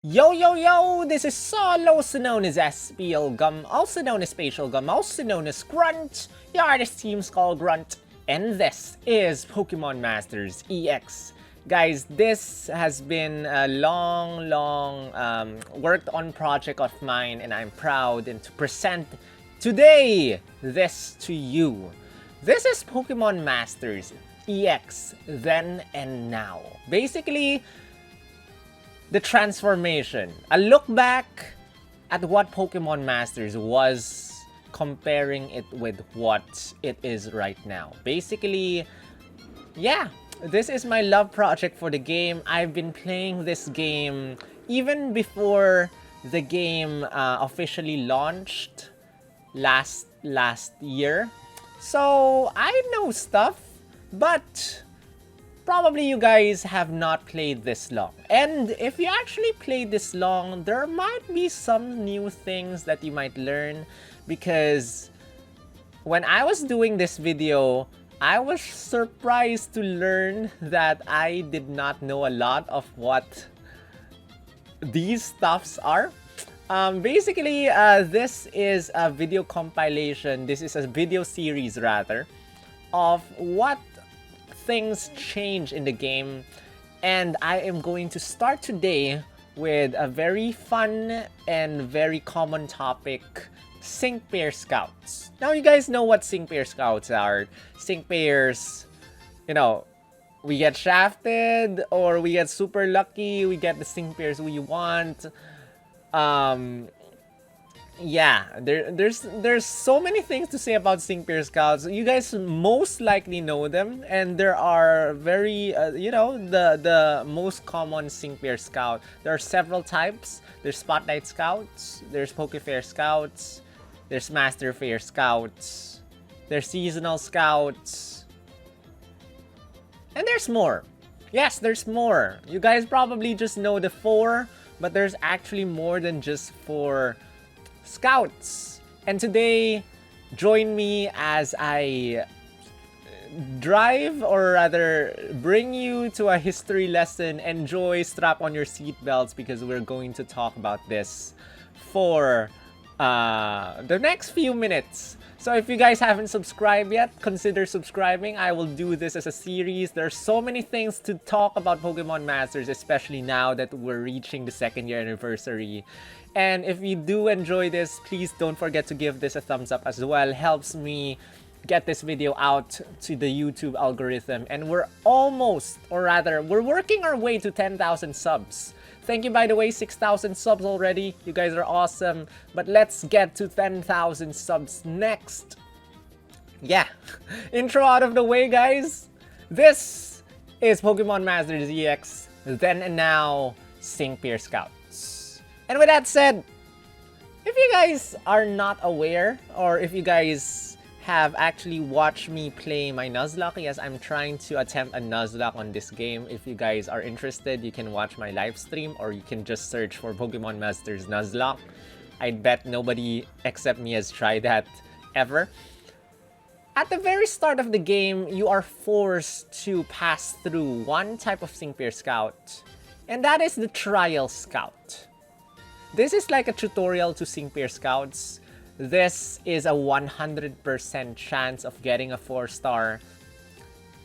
Yo yo yo, this is Sol, also known as SPLgum, also known as SPLgum, also known as Grunt, your artist team's called Grunt, and this is Pokemon Masters EX. Guys, this has been a long worked on project of mine, and I'm proud to present today this to you. This is Pokemon Masters EX, Then and Now. Basically, the transformation. A look back at what Pokemon Masters was, comparing it with what it is right now. Basically, yeah, this is my love project for the game. I've been playing this game even before the game officially launched last year. So I know stuff, but probably you guys have not played this long. And if you actually played this long, there might be some new things that you might learn, because when I was doing this video, I was surprised to learn that I did not know a lot of what these stuffs are. Basically, this is a video compilation. This is a video series, rather, of what things change in the game, and I am going to start today with a very fun and very common topic: sync pair scouts. Now, you guys know what sync pair scouts are. Sync pairs, you know, we get shafted or we get super lucky, we get the sync pairs we want. Yeah, there's so many things to say about sync pair scouts. You guys most likely know them, and there are very the most common sync pair scout. There are several types. There's spotlight scouts, there's poke fair scouts, there's master fair scouts, there's seasonal scouts, and there's more. Yes, there's more. You guys probably just know the 4, but there's actually more than just 4 scouts. And today, join me as I drive, or rather bring you to a history lesson. Enjoy, strap on your seatbelts, because we're going to talk about this for the next few minutes. So if you guys haven't subscribed yet, consider subscribing. I will do this as a series. There's so many things to talk about Pokemon Masters, especially now that we're reaching the 2nd year anniversary. And if you do enjoy this, please don't forget to give this a thumbs up as well. Helps me get this video out to the YouTube algorithm. And we're almost, or rather, we're working our way to 10,000 subs. Thank you, by the way, 6,000 subs already. You guys are awesome. But let's get to 10,000 subs next. Yeah, intro out of the way, guys. This is Pokemon Masters EX, Then and Now, Sync Pair Scouts. And with that said, if you guys are not aware, or if you guys have actually watched me play my Nuzlocke, yes, I'm trying to attempt a Nuzlocke on this game. If you guys are interested, you can watch my live stream, or you can just search for Pokemon Masters Nuzlocke. I bet nobody except me has tried that ever. At the very start of the game, you are forced to pass through one type of sync pair scout, and that is the Trial Scout. This is like a tutorial to sync pair scouts. This is a 100% chance of getting a 4-star.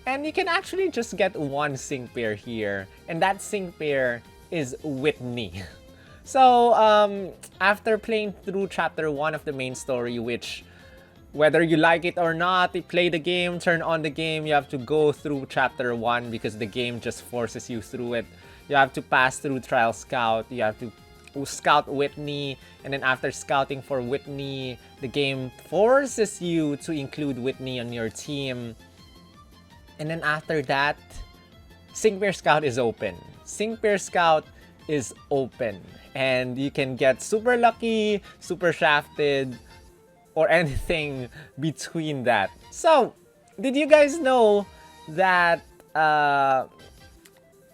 And you can actually just get one sync pair here, and that sync pair is Whitney. So, after playing through Chapter 1 of the main story, which, whether you like it or not, you play the game, turn on the game, you have to go through Chapter 1 because the game just forces you through it. You have to pass through Trial Scout, you have to scout Whitney, and then after scouting for Whitney, the game forces you to include Whitney on your team. And then after that, Sync Pair Scout is open. Sync Pair Scout is open, and you can get super lucky, super shafted, or anything between that. So, did you guys know that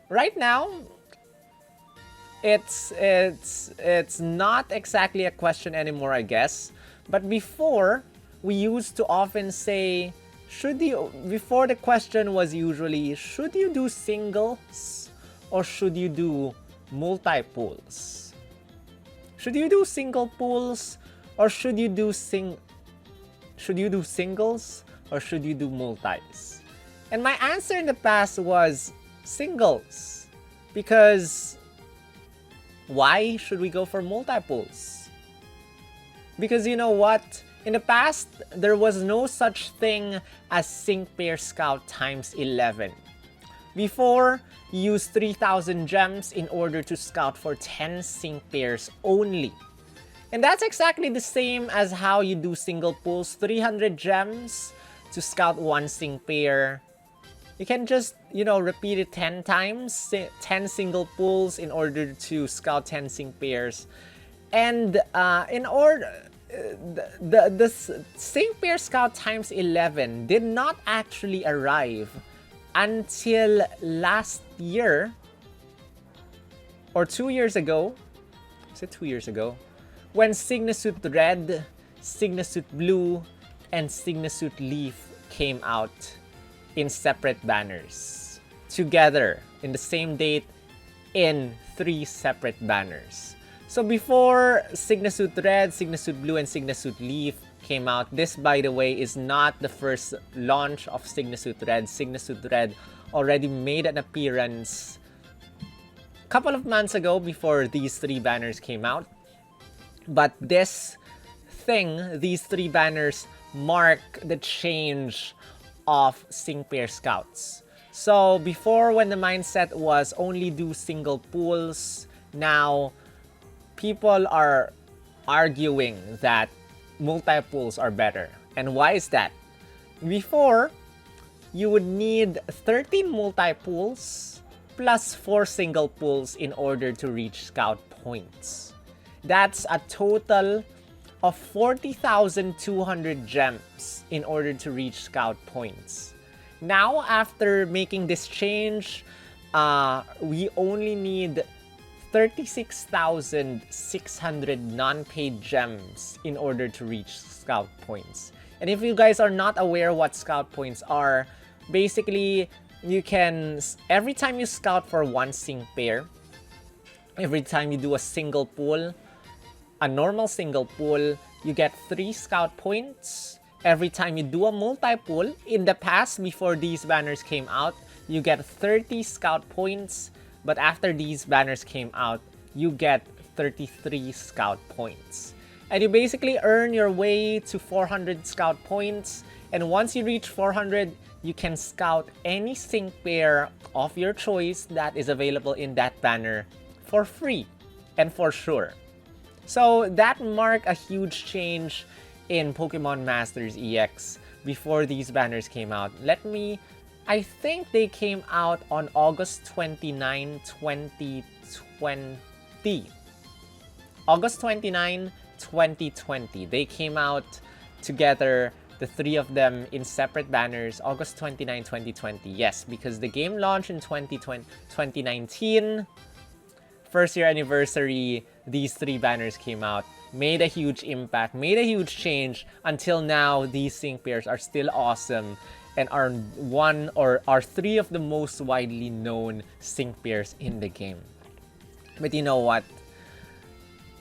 right now, it's not exactly a question anymore, I guess. But before, we used to often say, before the question was usually, should you do singles or should you do multi-pulls? Should you do single pulls, or should you do singles, or should you do multis? And my answer in the past was singles, because why should we go for multi-pulls? Because you know what? In the past, there was no such thing as sync pair scout times 11. Before, you used 3,000 gems in order to scout for 10 sync pairs only. And that's exactly the same as how you do single pulls. 300 gems to scout one sync pair. You can just, you know, repeat it 10 times, 10 single pulls in order to scout 10 sync pairs. And in order, the sync pair scout times 11 did not actually arrive until last year, or 2 years ago. Is it 2 years ago? When Signasuit Red, Signasuit Blue, and Signasuit Leaf came out in separate banners. Together, in the same date, in 3 separate banners. So before Signasuit Red, Signasuit Blue, and Signasuit Leaf came out, this, by the way, is not the first launch of Signasuit Red. Signasuit Red already made an appearance a couple of months ago before these 3 banners came out. But this thing, these 3 banners, mark the change of sync pair scouts. So before, when the mindset was only do single pulls, now people are arguing that multi-pulls are better. And why is that? Before, you would need 13 multi-pulls plus 4 single pulls in order to reach scout points. That's a total of 40,200 gems in order to reach scout points. Now, after making this change, we only need 36,600 non-paid gems in order to reach scout points. And if you guys are not aware what scout points are, basically, you can, every time you scout for one sync pair, every time you do a single pull, a normal single pull, you get 3 scout points. Every time you do a multi-pull, in the past, before these banners came out, you get 30 scout points. But after these banners came out, you get 33 scout points. And you basically earn your way to 400 scout points. And once you reach 400, you can scout any sync pair of your choice that is available in that banner for free and for sure. So that marked a huge change in Pokemon Masters EX before these banners came out. I think they came out on August 29, 2020. August 29, 2020. They came out together, the 3 of them in separate banners, August 29, 2020. Yes, because the game launched in 2019. First year anniversary, these 3 banners came out, made a huge impact, made a huge change. Until now, these sync pairs are still awesome and are 3 of the most widely known sync pairs in the game. But you know what?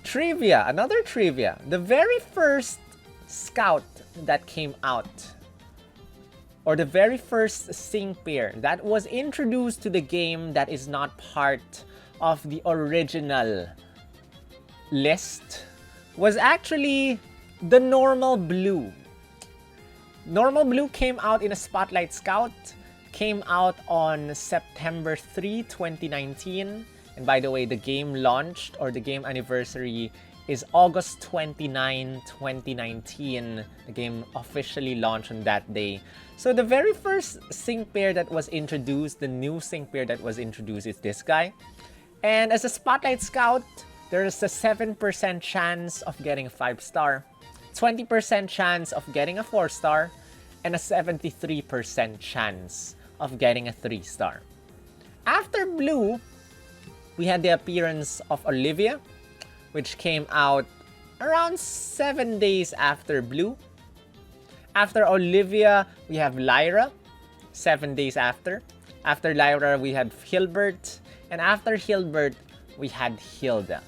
Trivia, another trivia. The very first scout that came out, or the very first sync pair that was introduced to the game that is not part of the original list, was actually the normal blue. Normal blue came out in a Spotlight Scout, came out on September 3, 2019. And by the way, the game launched, or the game anniversary, is August 29, 2019. The game officially launched on that day. So the very first sync pair that was introduced, the new sync pair that was introduced, is this guy. And as a Spotlight Scout, there is a 7% chance of getting a 5-star, 20% chance of getting a 4-star, and a 73% chance of getting a 3-star. After blue, we had the appearance of Olivia, which came out around 7 days after blue. After Olivia, we have Lyra, 7 days after. After Lyra, we had Hilbert. And after Hilbert, we had Hilda.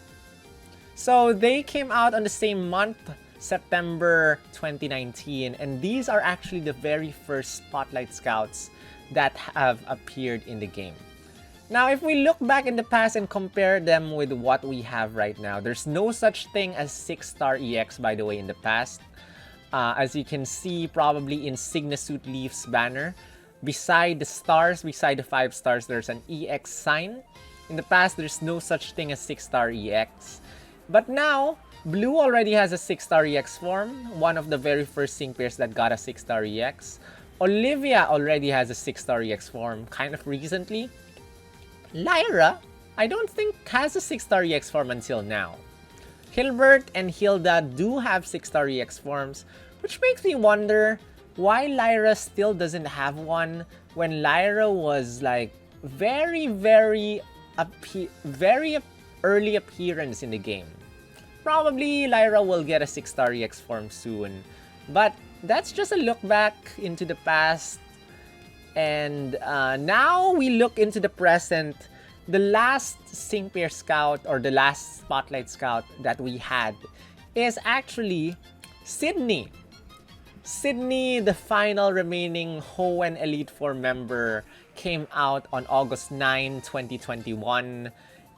So they came out on the same month, September 2019, and these are actually the very first Spotlight Scouts that have appeared in the game. Now, if we look back in the past and compare them with what we have right now, there's no such thing as 6-star EX, by the way, in the past. As you can see, probably in Suit Leaf's banner, beside the stars, beside the 5 stars, there's an EX sign. In the past, there's no such thing as 6-star EX. But now, Blue already has a 6-star EX form, one of the very first sync pairs that got a 6-star EX. Olivia already has a 6-star EX form, kind of recently. Lyra, I don't think has a 6-star EX form until now. Hilbert and Hilda do have 6-star EX forms, which makes me wonder why Lyra still doesn't have one when Lyra was like very early appearance in the game. Probably Lyra will get a 6-star EX form soon, but that's just a look back into the past. And now we look into the present. The last Sync Pair Scout, or the last Spotlight Scout that we had, is actually Sydney. Sydney, the final remaining Hoenn Elite Four member, came out on August 9, 2021.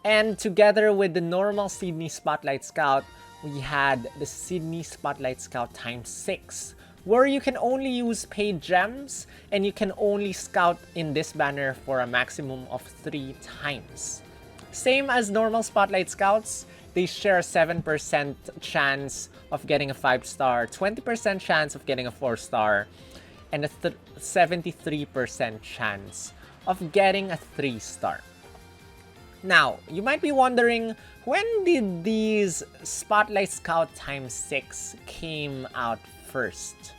And together with the normal Sydney Spotlight Scout, we had the Sydney Spotlight Scout times 6, where you can only use paid gems and you can only scout in this banner for a maximum of 3 times. Same as normal Spotlight Scouts, they share a 7% chance of getting a 5-star, 20% chance of getting a 4-star, and a 73% chance of getting a 3-star. Now, you might be wondering, when did these Spotlight Scout times 6 came out first?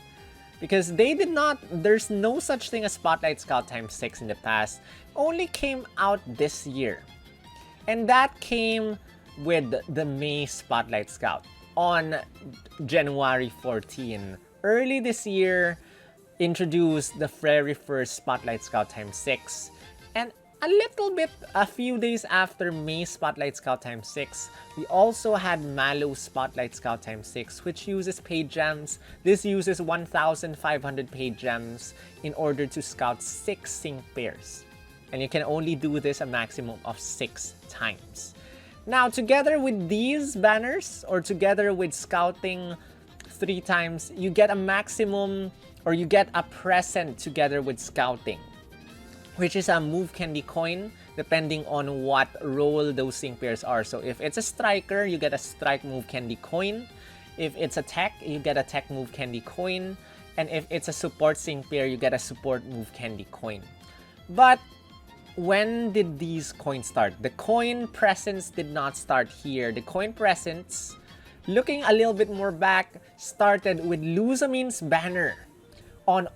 Because they did not, there's no such thing as Spotlight Scout times 6 in the past, only came out this year. And that came with the May Spotlight Scout on January 14. Early this year, introduced the very first Spotlight Scout times 6, and a few days after May Spotlight Scout times 6, we also had Malo Spotlight Scout times 6, which uses paid gems. This uses 1,500 paid gems in order to scout 6 sync pairs. And you can only do this a maximum of 6 times. Now, together with these banners, or together with scouting 3 times, you get a maximum, or you get a present together with scouting, which is a move candy coin, depending on what role those sync pairs are. So if it's a striker, you get a strike move candy coin. If it's a tech, you get a tech move candy coin. And if it's a support sync pair, you get a support move candy coin. But when did these coins start? The coin presents did not start here. The coin presents, looking a little bit more back, started with Luzamine's banner on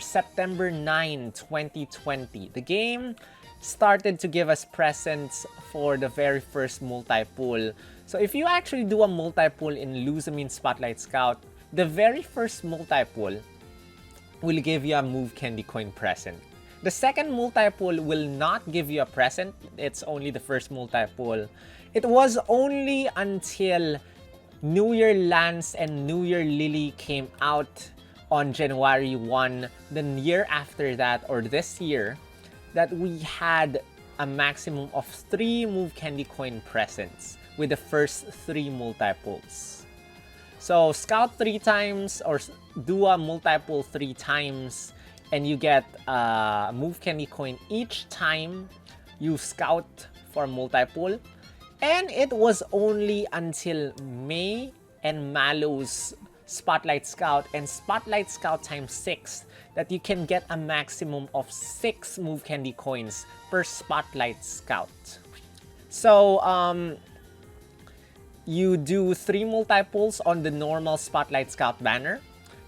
September 9, 2020. The game started to give us presents for the very first multi-pull. So if you actually do a multi-pull in Luzamine Spotlight Scout, the very first multi-pull will give you a move candy coin present. The second multi-pull will not give you a present. It's only the first multi-pull. It was only until New Year Lance and New Year Lily came out on January 1, the year after that, or this year, that we had a maximum of 3 move candy coin presents with the first 3 multi-pulls. So scout 3 times or do a multi-pull 3 times, and you get a move candy coin each time you scout for multi-pull. And it was only until May and Malo's Spotlight Scout and Spotlight Scout times 6 that you can get a maximum of 6 move candy coins per Spotlight Scout. So you do 3 multi-pulls on the normal Spotlight Scout banner.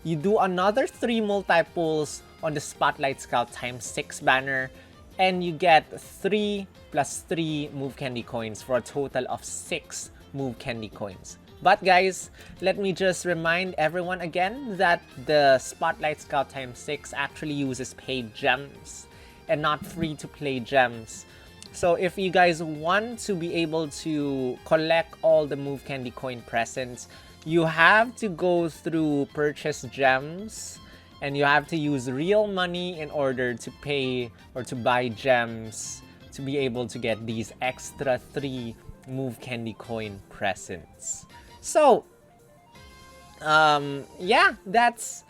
You do another 3 multi-pulls on the Spotlight Scout times 6 banner, and you get 3 plus 3 move candy coins for a total of 6 move candy coins. But guys, let me just remind everyone again that the Spotlight Scout times 6 actually uses paid gems and not free-to-play gems. So if you guys want to be able to collect all the Move Candy Coin presents, you have to go through purchase gems, and you have to use real money in order to pay or to buy gems to be able to get these extra 3 Move Candy Coin presents. So, yeah, that's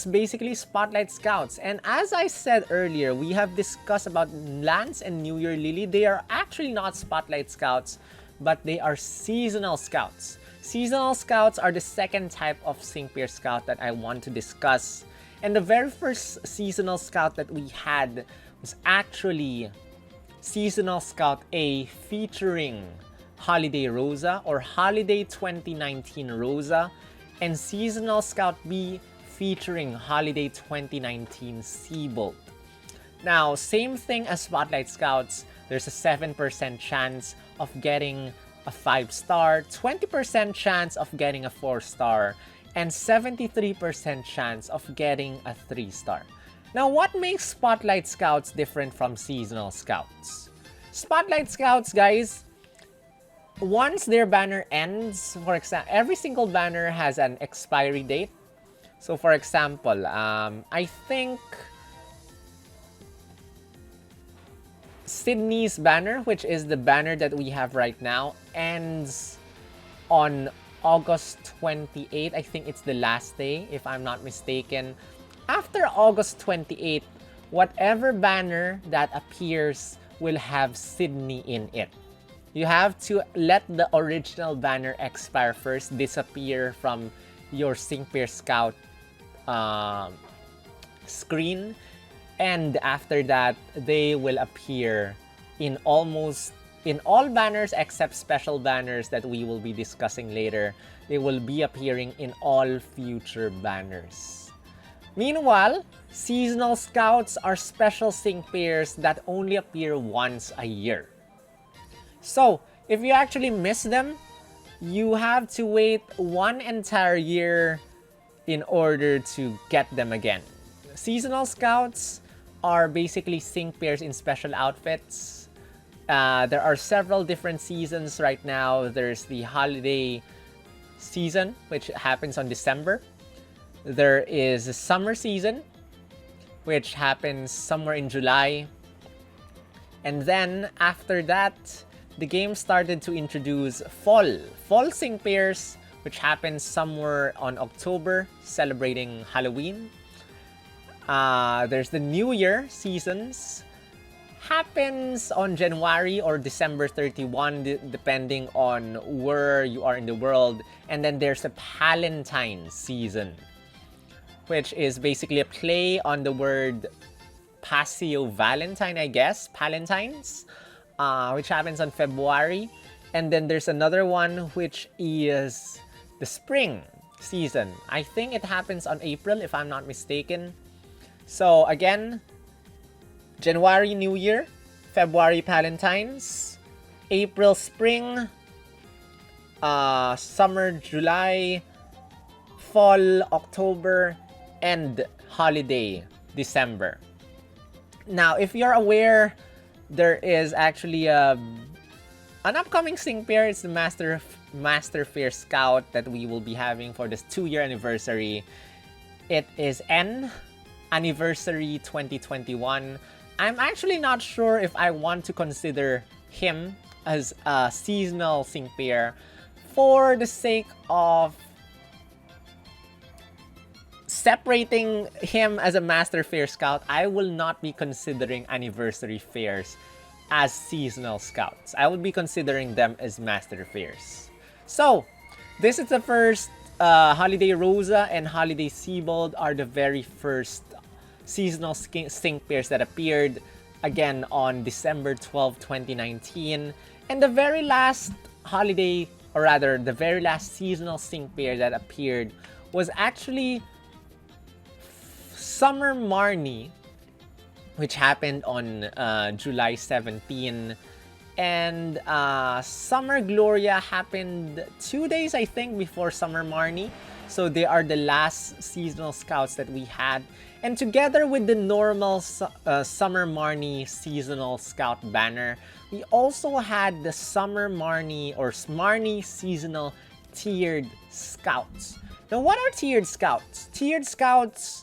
basically Spotlight Scouts. And as I said earlier, we have discussed about Lance and New Year Lily. They are actually not Spotlight Scouts, but they are Seasonal Scouts. Seasonal Scouts are the second type of Syncpear Scout that I want to discuss. And the very first Seasonal Scout that we had was actually Seasonal Scout A featuring Holiday Rosa or Holiday 2019 Rosa, and Seasonal Scout B featuring Holiday 2019 Seabolt. Now, same thing as Spotlight Scouts, there's a 7% chance of getting a 5-star, 20% chance of getting a 4-star, and 73% chance of getting a 3-star. Now, what makes Spotlight Scouts different from Seasonal Scouts? Spotlight Scouts, guys, once their banner ends, for example, every single banner has an expiry date. So, for example, I think Sydney's banner, which is the banner that we have right now, ends on August 28th. I think it's the last day, if I'm not mistaken. After August 28th, whatever banner that appears will have Sydney in it. You have to let the original banner expire first, disappear from your Syncpear Scout screen, and after that, they will appear in all banners except special banners that we will be discussing later. They will be appearing in all future banners. Meanwhile, Seasonal Scouts are special Syncpairs that only appear once a year. So, if you actually miss them, you have to wait 1 entire year in order to get them again. Seasonal Scouts are basically Syncpairs in special outfits. There are several different seasons right now. There's the holiday season, which happens on December. There is a summer season, which happens somewhere in July. And then, after that, the game started to introduce Fall Syncpairs, which happens somewhere on October, celebrating Halloween. There's the New Year seasons. Happens on January or December 31, depending on where you are in the world. And then there's a Palentine season, which is basically a play on the word Paseo Valentine, I guess, Palentines, which happens on February. And then there's another one, which is the spring season. I think it happens on April, if I'm not mistaken. So again, January New Year, February Palentines, April Spring, Summer July, Fall October, and Holiday December. Now, if you're aware, there is actually an upcoming Syncpair. It's the Master Fair Scout that we will be having for this 2-year anniversary. It is N Anniversary 2021. I'm actually not sure if I want to consider him as a seasonal Syncpair for the sake of separating him as a Master Fair Scout. I will not be considering Anniversary Fairs as seasonal scouts. I would be considering them as Master Fairs. So, this is the first Holiday Rosa and Holiday Seabold are the very first seasonal Syncpairs that appeared again on December 12, 2019. And the very last holiday, or rather the very last seasonal Syncpair that appeared was actually Summer Marnie, which happened on July 17. And Summer Gloria happened 2 days, I think, before Summer Marnie. So they are the last seasonal scouts that we had. And together with the normal Summer Marnie seasonal scout banner, we also had the Summer Marnie or Marnie seasonal tiered scouts. Now, what are tiered scouts? Tiered scouts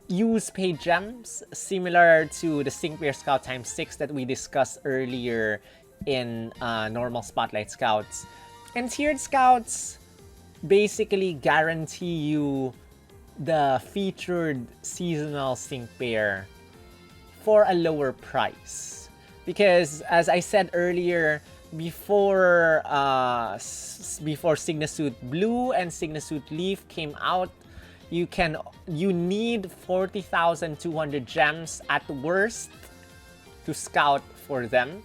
use paid gems similar to the Sync Pair Scout ×6 that we discussed earlier in normal Spotlight Scouts. And tiered scouts basically guarantee you the featured seasonal Sync Pair for a lower price. Because as I said earlier, before Signasuit Blue and Signasuit Leaf came out, you need 40,200 gems at worst to scout for them.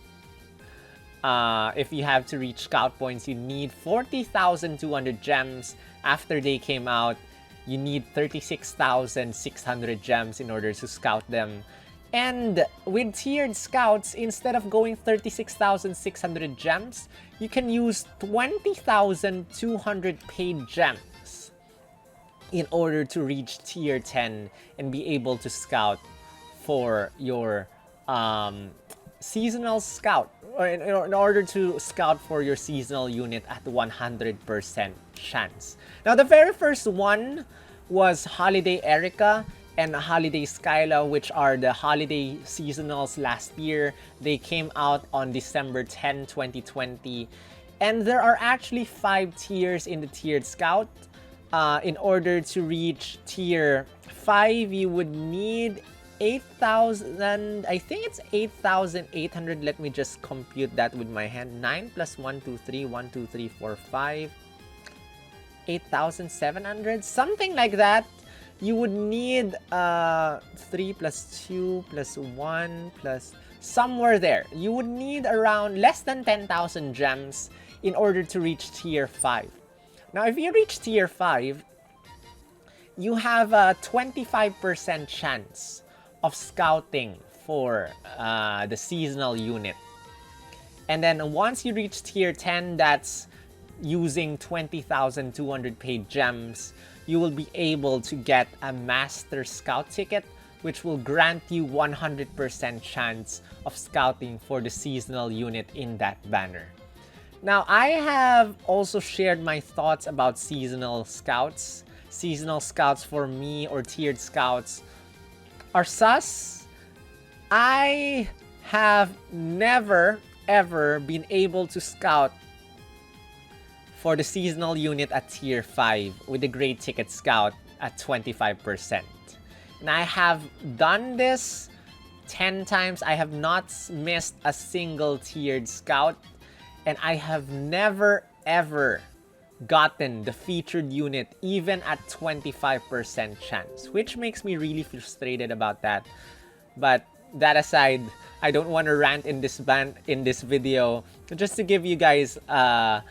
If you have to reach scout points, you need 40,200 gems. After they came out, you need 36,600 gems in order to scout them. And with tiered scouts, instead of going 36,600 gems, you can use 20,200 paid gems in order to reach tier 10 and be able to scout for your seasonal scout, or in order to scout for your seasonal unit at 100% chance. Now, the very first one was Holiday Erica and Holiday Skyla, which are the holiday seasonals last year. They came out on December 10, 2020. And there are actually 5 tiers in the tiered scout. In order to reach tier 5, you would need 8,000, I think it's 8,800. Let me just compute that with my hand. 9 plus 1, 2, 3, 1, 2, 3, 4, 5. 8,700, something like that. You would need 3 plus 2 plus 1 plus somewhere there. You would need around less than 10,000 gems in order to reach tier 5. Now, if you reach tier 5, you have a 25% chance of scouting for the seasonal unit. And then once you reach tier 10, that's using 20,200 paid gems, you will be able to get a Master Scout ticket, which will grant you 100% chance of scouting for the seasonal unit in that banner. Now, I have also shared my thoughts about seasonal scouts. Seasonal scouts for me, or tiered scouts, are sus. I have never ever been able to scout for the seasonal unit at tier 5 with the Great Ticket Scout at 25%. And I have done this 10 times. I have not missed a single tiered scout. And I have never ever gotten the featured unit even at 25% chance, which makes me really frustrated about that. But that aside, I don't want to rant in this video. Just to give you guys a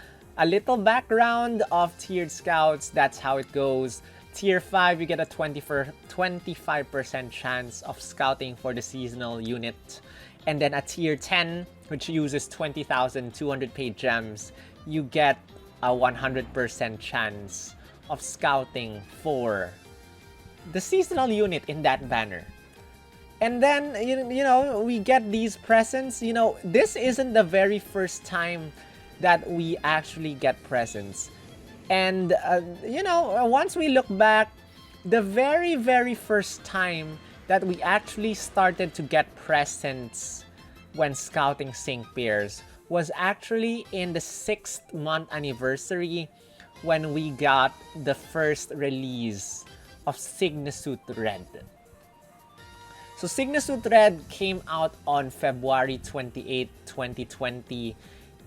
little background of tiered scouts, that's how it goes. Tier 5, you get a 25% chance of scouting for the seasonal unit. And then at tier 10, which uses 20,200 paid gems, you get a 100% chance of scouting for the seasonal unit in that banner. And then, you know, we get these presents. You know, this isn't the very first time that we actually get presents. And, you know, once we look back, the very first time that we actually started to get presents when scouting sync pairs was actually in the 6th month anniversary, when we got the first release of Signasuit Red. So Signasuit Red came out on February 28, 2020,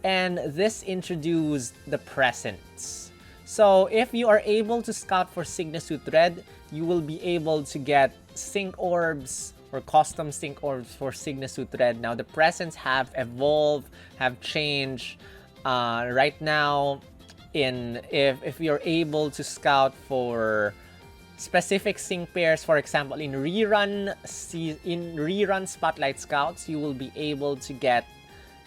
and this introduced the presents. So if you are able to scout for Signasuit Red, you will be able to get sync orbs or custom sync orbs for Signasuit Red. Now the presents have evolved, have changed. Right now, if you're able to scout for specific sync pairs, for example, in rerun Spotlight Scouts, you will be able to get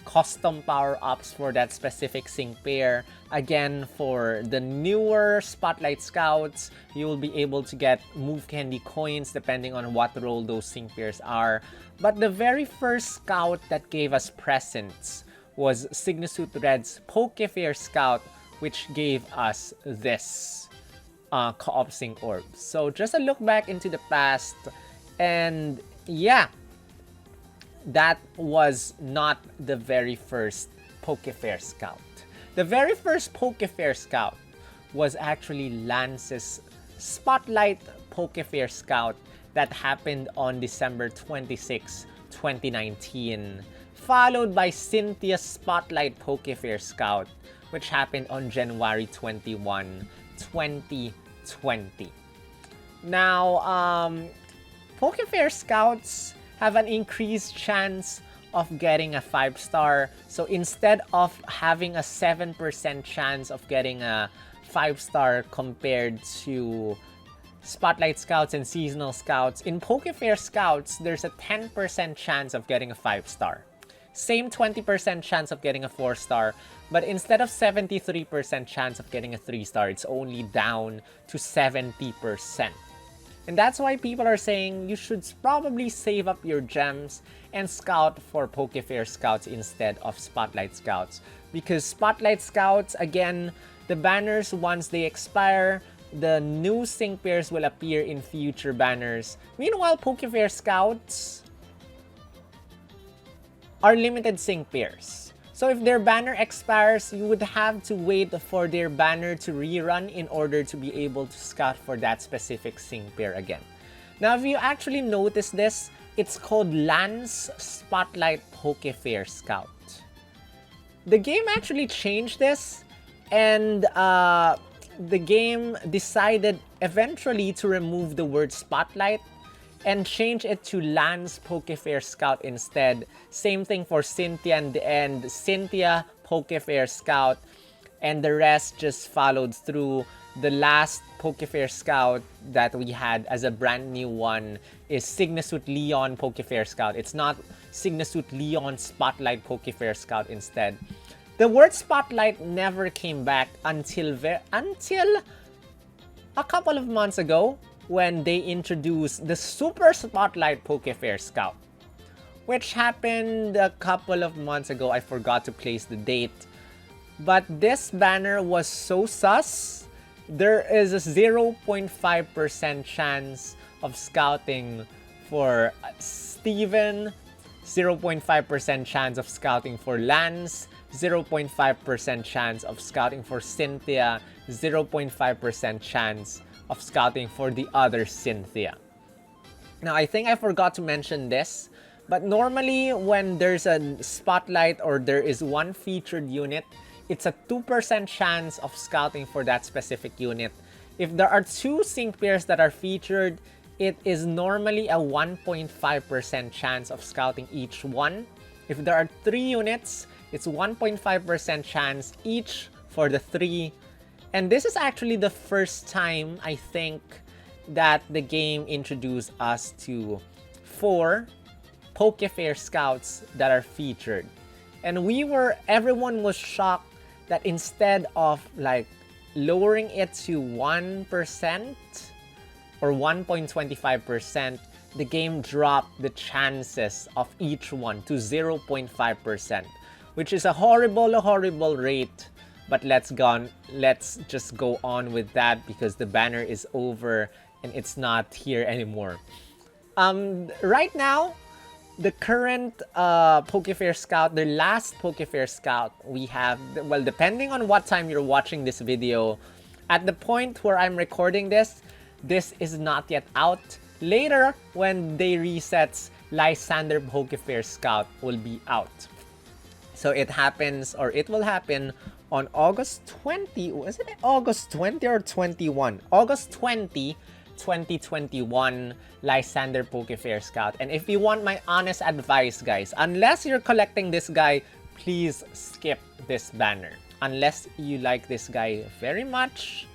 custom power-ups for that specific sync pair. Again, for the newer Spotlight Scouts, you will be able to get move candy coins depending on what role those sync pairs are. But the very first Scout that gave us presents was Signusuit Red's Pokefair Scout, which gave us this co-op sync orb. So just a look back into the past, and yeah, that was not the very first Pokefair Scout. The very first Pokefair Scout was actually Lance's Spotlight Pokefair Scout that happened on December 26, 2019, followed by Cynthia's Spotlight Pokefair Scout, which happened on January 21, 2020. Now, Pokefair Scouts have an increased chance of getting a 5-star. So instead of having a 7% chance of getting a 5-star compared to Spotlight Scouts and Seasonal Scouts, in Pokefair Scouts, there's a 10% chance of getting a 5-star. Same 20% chance of getting a 4-star, but instead of 73% chance of getting a 3-star, it's only down to 70%. And that's why people are saying you should probably save up your gems and scout for Pokefair Scouts instead of Spotlight Scouts. Because Spotlight Scouts, again, the banners, once they expire, the new sync pairs will appear in future banners. Meanwhile, Pokefair Scouts are limited sync pairs. So if their banner expires, you would have to wait for their banner to rerun in order to be able to scout for that specific sync pair again. Now, if you actually notice this, it's called Lance Spotlight Pokefair Scout. The game actually changed this, and the game decided eventually to remove the word Spotlight and change it to Lance Pokefair Scout instead. Same thing for Cynthia and Cynthia Pokefair Scout, and the rest just followed through. The last Pokefair Scout that we had as a brand new one is Signusuit Leon Pokefair Scout. It's not Signusuit Leon Spotlight Pokefair Scout instead. The word Spotlight never came back until a couple of months ago, when they introduced the Super Spotlight Pokefair Scout, which happened a couple of months ago. I forgot to place the date. But this banner was so sus. There is a 0.5% chance of scouting for Steven, 0.5% chance of scouting for Lance, 0.5% chance of scouting for Cynthia, 0.5% chance of scouting for the other Cynthia. Now, I think I forgot to mention this, but normally when there's a spotlight or there is one featured unit, it's a 2% chance of scouting for that specific unit. If there are 2 sync pairs that are featured, it is normally a 1.5% chance of scouting each one. If there are 3 units, it's 1.5% chance each for the 3. And this is actually the first time, I think, that the game introduced us to 4 Pokefair Scouts that are featured. And everyone was shocked that instead of like lowering it to 1% or 1.25%, the game dropped the chances of each one to 0.5%, which is a horrible rate. But let's just go on with that because the banner is over and it's not here anymore. Right now, the current Pokefair Scout, the last Pokefair Scout we have, well, depending on what time you're watching this video, at the point where I'm recording this is not yet out. Later, when they resets, Lysander Pokefair Scout will be out. So it will happen on August 20, was it August 20 or 21? August 20, 2021, Lysander Pokefair Scout. And if you want my honest advice, guys, unless you're collecting this guy, please skip this banner. Unless you like this guy very much,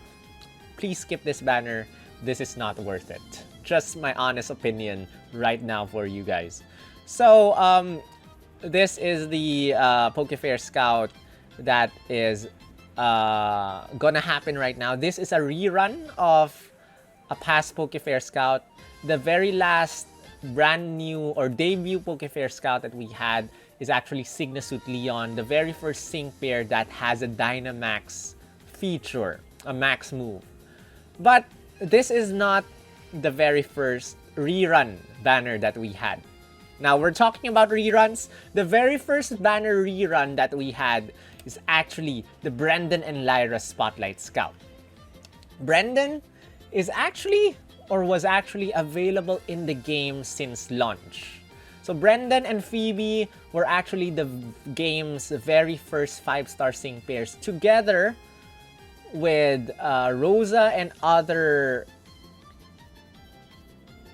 please skip this banner. This is not worth it. Just my honest opinion right now for you guys. So, this is the Pokefair Scout that is gonna happen right now. This is a rerun of a past Pokefair Scout. The very last brand new or debut Pokefair Scout that we had is actually Suit Leon, the very first sync pair that has a Dynamax feature, a max move. But this is not the very first rerun banner that we had. Now, we're talking about reruns. The very first banner rerun that we had is actually the Brendan and Lyra Spotlight Scout. Brendan is actually, or was actually, available in the game since launch. So Brendan and Phoebe were actually the game's very first 5-star sync pairs, together with Rosa and other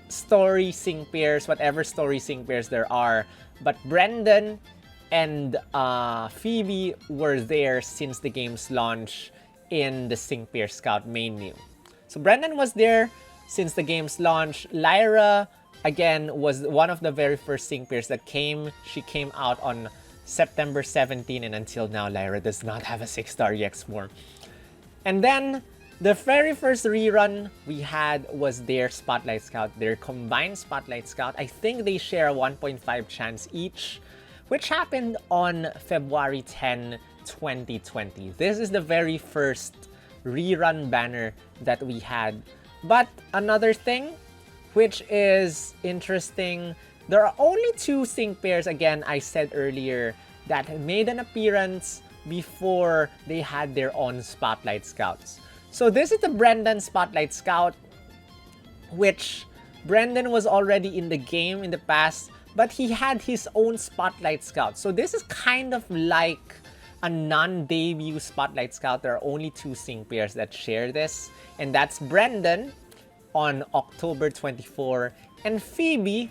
story sync pairs, whatever story sync pairs there are. But Brendan and Phoebe were there since the game's launch in the sync pair Scout menu. So Brendan was there since the game's launch. Lyra, again, was one of the very first sync pairs that came. She came out on September 17, and until now, Lyra does not have a 6-star EX form. And then, the very first rerun we had was their Spotlight Scout, their combined Spotlight Scout. I think they share a 1.5 chance each, which happened on February 10, 2020. This is the very first rerun banner that we had. But another thing which is interesting, there are only 2 sync pairs, again, I said earlier, that made an appearance before they had their own Spotlight Scouts. So this is the Brendan Spotlight Scout, which Brendan was already in the game in the past, but he had his own Spotlight Scout. So this is kind of like a non-debut Spotlight Scout. There are only 2 sync pairs that share this, and that's Brendan on October 24 and Phoebe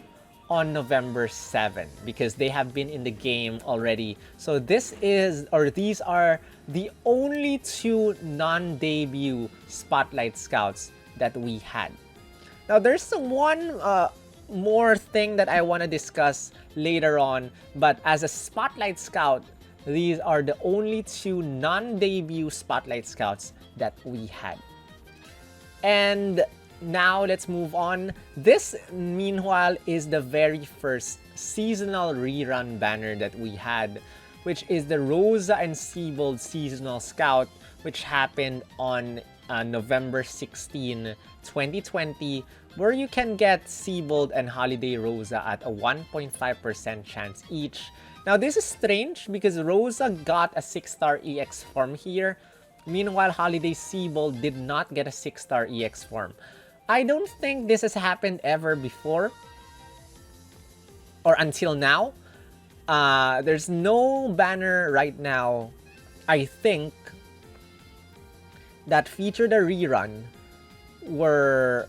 on November 7, because they have been in the game already. So this is, or these are the only 2 non-debut Spotlight Scouts that we had. Now there's one more thing that I want to discuss later on, but as a Spotlight Scout, these are the only 2 non-debut Spotlight Scouts that we had. And now let's move on. This, meanwhile, is the very first seasonal rerun banner that we had, which is the Rosa and Seabold Seasonal Scout, which happened on November 16, 2020, where you can get Seabold and Holiday Rosa at a 1.5% chance each. Now this is strange because Rosa got a 6-star EX form here. Meanwhile, Holiday Seabold did not get a 6-star EX form. I don't think this has happened ever before, or until now. There's no banner right now, I think, that featured a rerun were...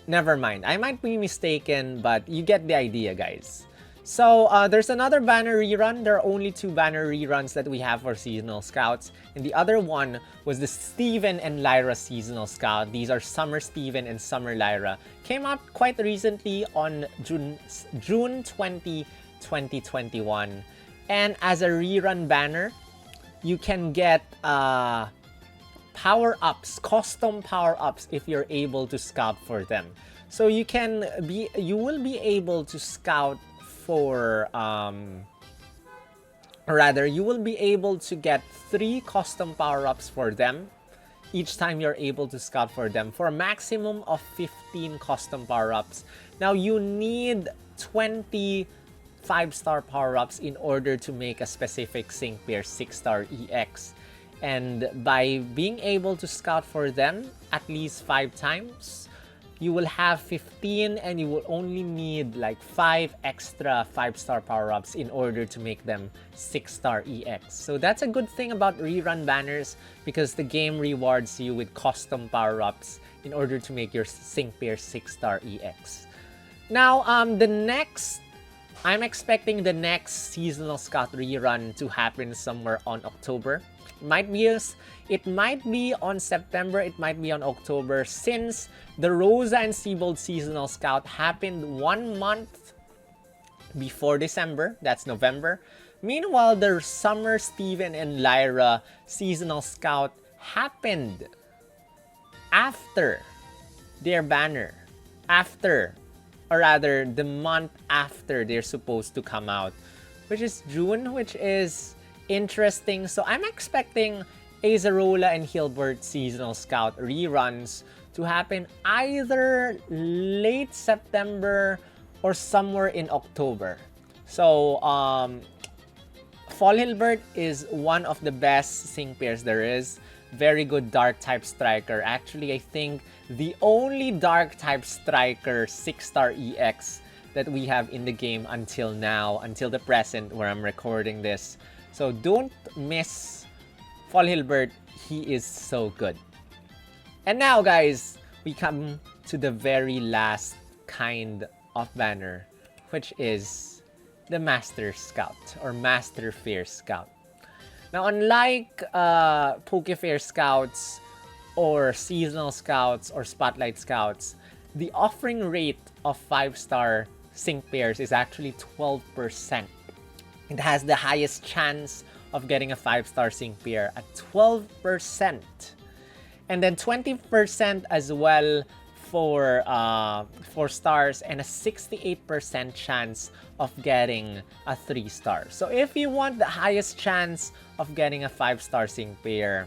Never mind, I might be mistaken, but you get the idea, guys. So, there's another banner rerun. There are only 2 banner reruns that we have for Seasonal Scouts. And the other one was the Steven and Lyra Seasonal Scout. These are Summer Steven and Summer Lyra. Came out quite recently on June 20, 2021. And as a rerun banner, you can get power-ups, custom power-ups if you're able to scout for them. So you will be able to scout for, you will be able to get 3 custom power-ups for them each time you're able to scout for them, for a maximum of 15 custom power-ups. Now, you need 20 5-star power-ups in order to make a specific sync pair 6-star EX. And by being able to scout for them at least 5 times, you will have 15, and you will only need like 5 extra 5-star power-ups in order to make them 6-star EX. So that's a good thing about rerun banners, because the game rewards you with custom power-ups in order to make your sync pair 6-star EX. Now, I'm expecting the next Seasonal Scout rerun to happen somewhere on October. It might be on September, it might be on October, since the Rosa and Seabold Seasonal Scout happened 1 month before December. That's November. Meanwhile, the Summer Steven and Lyra seasonal scout happened after their banner. After, or rather, the month after they're supposed to come out, which is June, which is interesting. So I'm expecting Azarola and Hilbert seasonal scout reruns to happen either late September or somewhere in October. So Fall Hilbert is one of the best sync pairs there is. Very good dark type striker. Actually, I think the only dark type striker 6-star EX that we have in the game until now, until the present where I'm recording this. So don't miss Fall Hilbert. He is so good. And now, guys, we come to the very last kind of banner, which is the Master Scout or Master Fair Scout. Now, unlike Poke Fair Scouts or Seasonal Scouts or Spotlight Scouts, the offering rate of 5-star sync pairs is actually 12%. It has the highest chance of getting a 5-star sync pair at 12%. And then 20% as well for 4 stars and a 68% chance of getting a 3-star. So if you want the highest chance of getting a 5-star sync pair,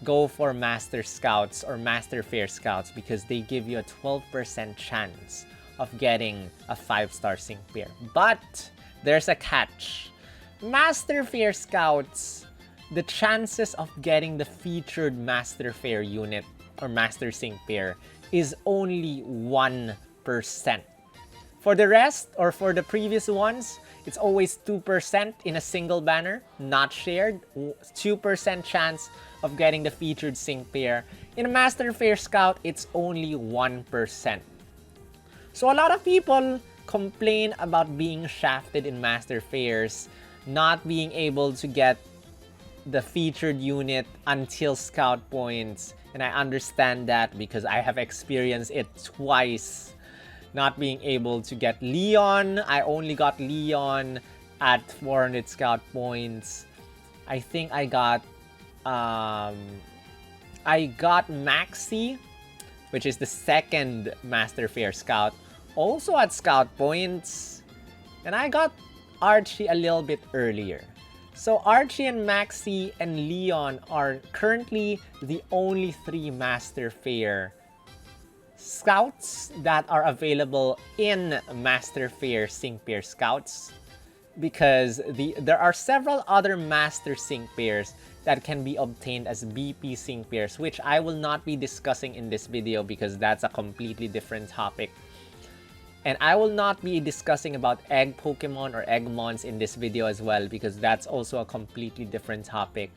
go for Master Scouts or Master Fair Scouts because they give you a 12% chance of getting a 5-star sync pair. But there's a catch. Master Fair Scouts, the chances of getting the featured Master Fair unit or Master Sync pair is only 1%. For the rest, or for the previous ones, it's always 2% in a single banner, not shared. 2% chance of getting the featured sync pair. In a Master Fair Scout, it's only 1%. So a lot of people complain about being shafted in Master Fairs, not being able to get the featured unit until scout points. And I understand that because I have experienced it twice. Not being able to get Leon. I only got Leon at 400 scout points. I think I got Maxi, which is the second Master Fair Scout, also at scout points. And I got Archie a little bit earlier. So Archie and Maxi and Leon are currently the only 3 Master Fair Scouts that are available in Master Fair Sync Pair Scouts, because there are several other Master Sync Pairs that can be obtained as BP Sync Pairs, which I will not be discussing in this video because that's a completely different topic. And I will not be discussing about egg Pokemon or Eggmons in this video as well because that's also a completely different topic.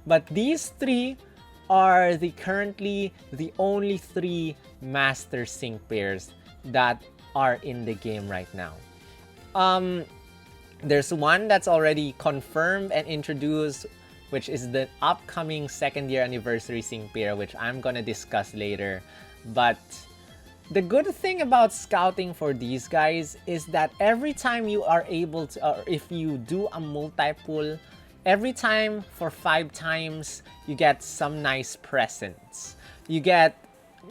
But these 3 are currently the only 3 Master Sync pairs that are in the game right now. There's one that's already confirmed and introduced, which is the upcoming 2nd year anniversary sync pair, which I'm gonna discuss later. But the good thing about scouting for these guys is that every time you are able to, or if you do a multi-pull, every time for 5 times, you get some nice presents. You get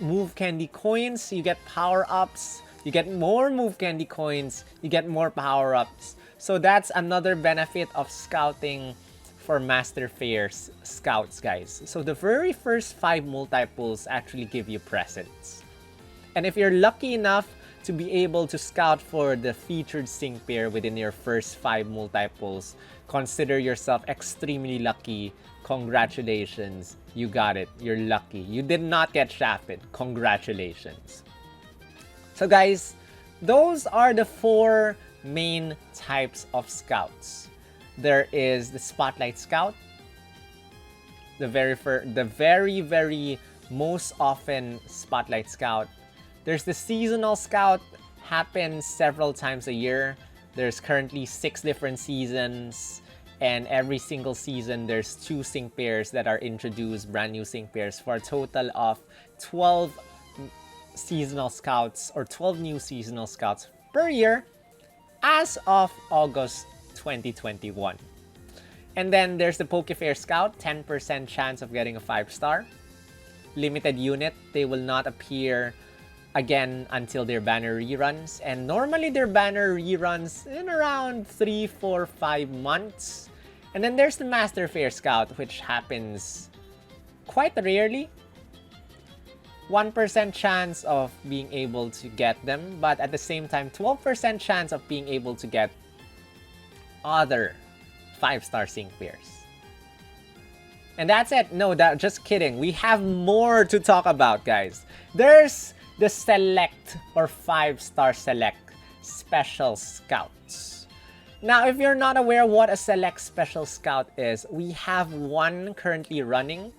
move candy coins, you get power-ups, you get more move candy coins, you get more power-ups. So that's another benefit of scouting for Master Fairs Scouts, guys. So the very first 5 multi-pulls actually give you presents. And if you're lucky enough to be able to scout for the featured sync pair within your first 5 multi-pulls, consider yourself extremely lucky. Congratulations. You got it. You're lucky. You did not get shafted. Congratulations. So guys, those are the 4 main types of scouts. There is the Spotlight Scout, the very most often Spotlight Scout. There's the Seasonal Scout, happens several times a year. There's currently 6 different seasons, and every single season there's 2 sync pairs that are introduced, brand new sync pairs, for a total of 12 seasonal scouts or 12 new seasonal scouts per year. as of August 2021. And then there's the Pokefair Scout, 10% chance of getting a 5-star. Limited unit, they will not appear again until their banner reruns. And normally their banner reruns in around 3, 4, 5 months. And then there's the Master Fair Scout, which happens quite rarely. 1% chance of being able to get them, but at the same time, 12% chance of being able to get other 5-star sync pairs. And that's it. No, just kidding. We have more to talk about, guys. There's the Select or 5-star Select Special Scouts. Now, if you're not aware what a Select Special Scout is, we have one currently running.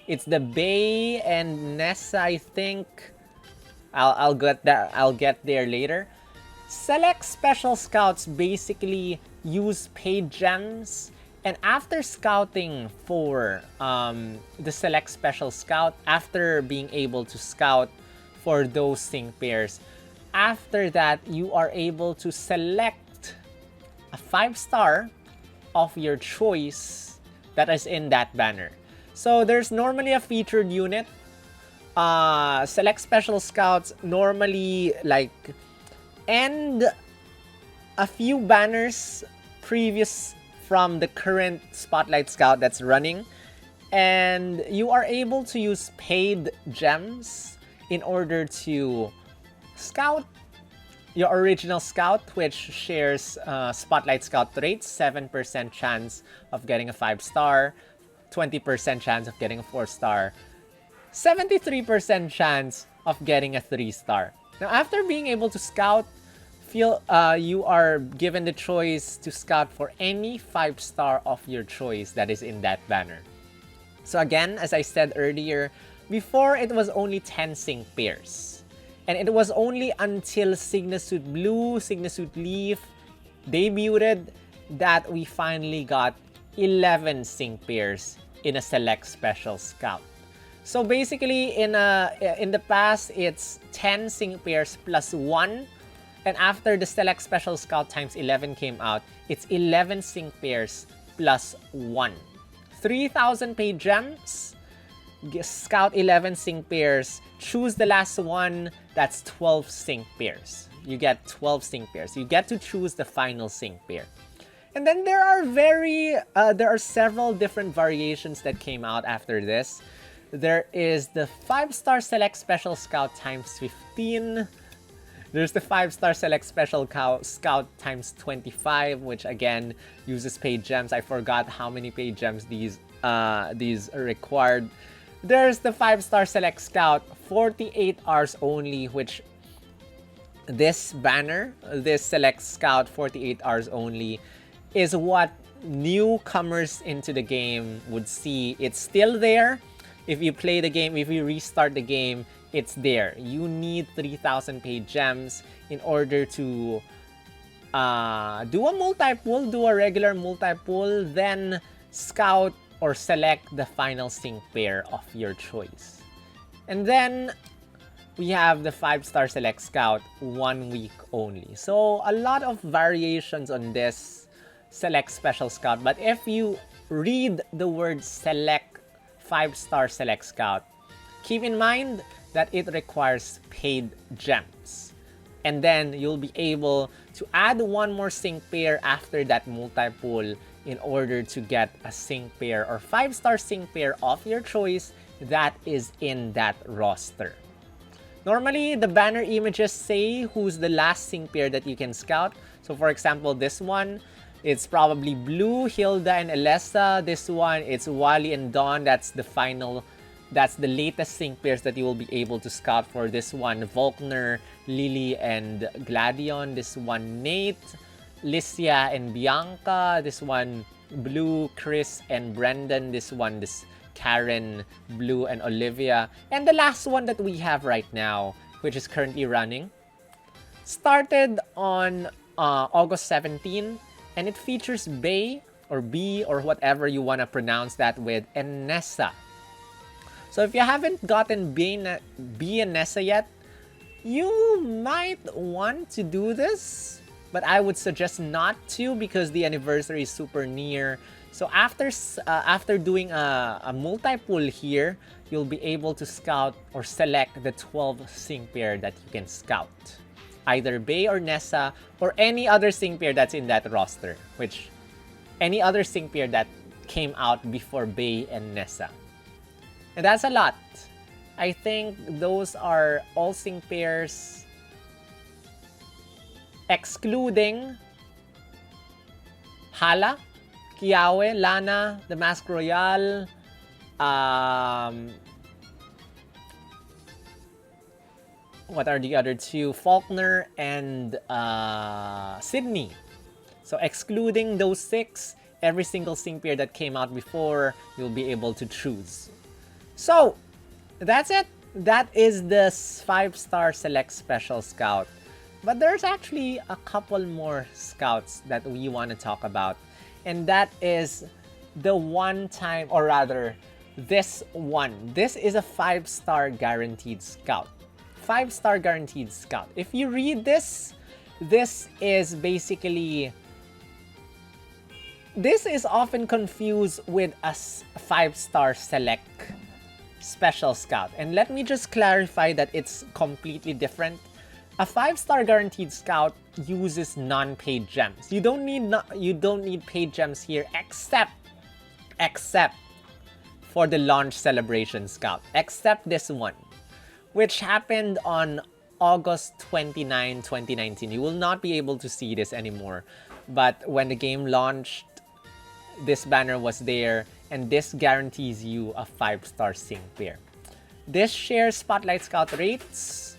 It's the Bay and Nessa, I think. I'll get there later. Select Special Scouts basically use paid gems, and after scouting for the Select Special Scout, after being able to scout for those sync pairs, after that you are able to select a 5-star of your choice that is in that banner. So there's normally a featured unit. Select Special Scouts normally like end a few banners previous from the current Spotlight Scout that's running, and you are able to use paid gems in order to scout your original scout, which shares Spotlight Scout traits, 7% chance of getting a 5-star, 20% chance of getting a 4-star, 73% chance of getting a 3-star. Now, after being able to scout, you are given the choice to scout for any 5-star of your choice that is in that banner. So again, as I said earlier, before it was only 10 sync pairs. And it was only until Signasuit Blue, Signasuit Leaf debuted that we finally got 11 sync pairs in a Select Special Scout. So basically, in the past, it's 10 sync pairs plus 1. And after the Select Special Scout times 11 came out, it's 11 sync pairs plus 1. 3,000 paid gems, scout 11 sync pairs, choose the last one, that's 12 sync pairs. You get 12 sync pairs. You get to choose the final sync pair. And then there are several different variations that came out after this. There is the 5-star Select Special Scout times 15. There's the 5-star Select Special Scout times 25, which again uses paid gems. I forgot how many paid gems these are required. There's the 5-star Select Scout, 48 hours only, which this banner, this Select Scout 48 hours only, is what newcomers into the game would see. It's still there. If you play the game, if you restart the game, it's there. You need 3,000 paid gems in order to do a multi-pull, do a regular multi-pull, then scout or select the final sync pair of your choice. And then we have the 5-star Select Scout, 1 week only. So a lot of variations on this Select Special Scout. But if you read the word Select 5-star Select Scout, keep in mind that it requires paid gems. And then you'll be able to add one more sync pair after that multi-pull in order to get a sync pair or 5-star sync pair of your choice that is in that roster. Normally, the banner images say who's the last sync pair that you can scout. So for example, this one, it's probably Blue, Hilda, and Alessa. This one, it's Wally and Dawn. That's the final, that's the latest sync pairs that you will be able to scout for. This one, Volkner, Lily, and Gladion. This one, Nate, Licia, and Bianca. This one, Blue, Chris, and Brendan. This one, Karen, Blue, and Olivia. And the last one that we have right now, which is currently running, started on August 17, and it features Bay, or B, or whatever you want to pronounce that with, and Nessa. So if you haven't gotten B and Nessa yet, you might want to do this. but I would suggest not to because the anniversary is super near. So after doing a multi-pull here, you'll be able to scout or select the 12 sync pair that you can scout. Either Bay or Nessa or any other sync pair that's in that roster, which any other sync pair that came out before Bay and Nessa. And that's a lot. I think those are all sync pairs excluding Hala, Kiawe, Lana, the Mask Royale, what are the other two? Faulkner and Sydney. So excluding those 6, every single sync pair that came out before, you'll be able to choose. So, that's it. That is the 5-star Select Special Scout. But there's actually a couple more scouts that we want to talk about. And that is the one-time, or rather, this one. This is a 5-star guaranteed scout. 5-star guaranteed scout. If you read this, this is basically... This is often confused with a 5-star Select Special Scout. And let me just clarify that it's completely different. A 5-star guaranteed scout uses non-paid gems. You don't need paid gems here except for the launch celebration scout. Except this one, which happened on August 29, 2019. You will not be able to see this anymore. But when the game launched, this banner was there, and this guarantees you a 5-star sync pair. This shares Spotlight Scout rates,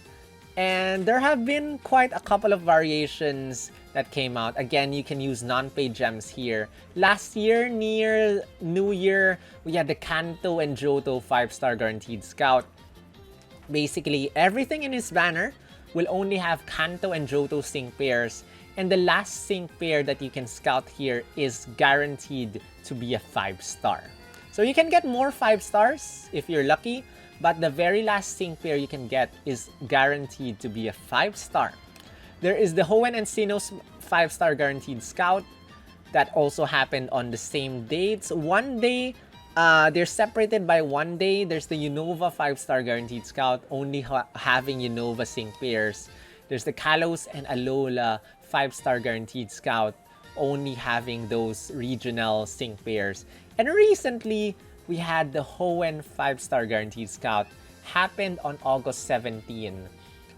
and there have been quite a couple of variations that came out. Again, you can use non-paid gems here. Last year, near New Year, we had the Kanto and Johto 5-star guaranteed scout. Basically, everything in his banner will only have Kanto and Johto sync pairs, and the last sync pair that you can scout here is guaranteed to be a 5-star. So you can get more 5-stars if you're lucky, but the very last sync pair you can get is guaranteed to be a 5-star. There is the Hoenn and Sinnoh's 5-star guaranteed scout that also happened on the same dates. One day, they're separated by one day. There's the Unova 5-star guaranteed scout, only having Unova sync pairs. There's the Kalos and Alola 5-star guaranteed scout, only having those regional sync pairs. And recently, we had the Hoenn 5-star guaranteed scout, happened on August 17.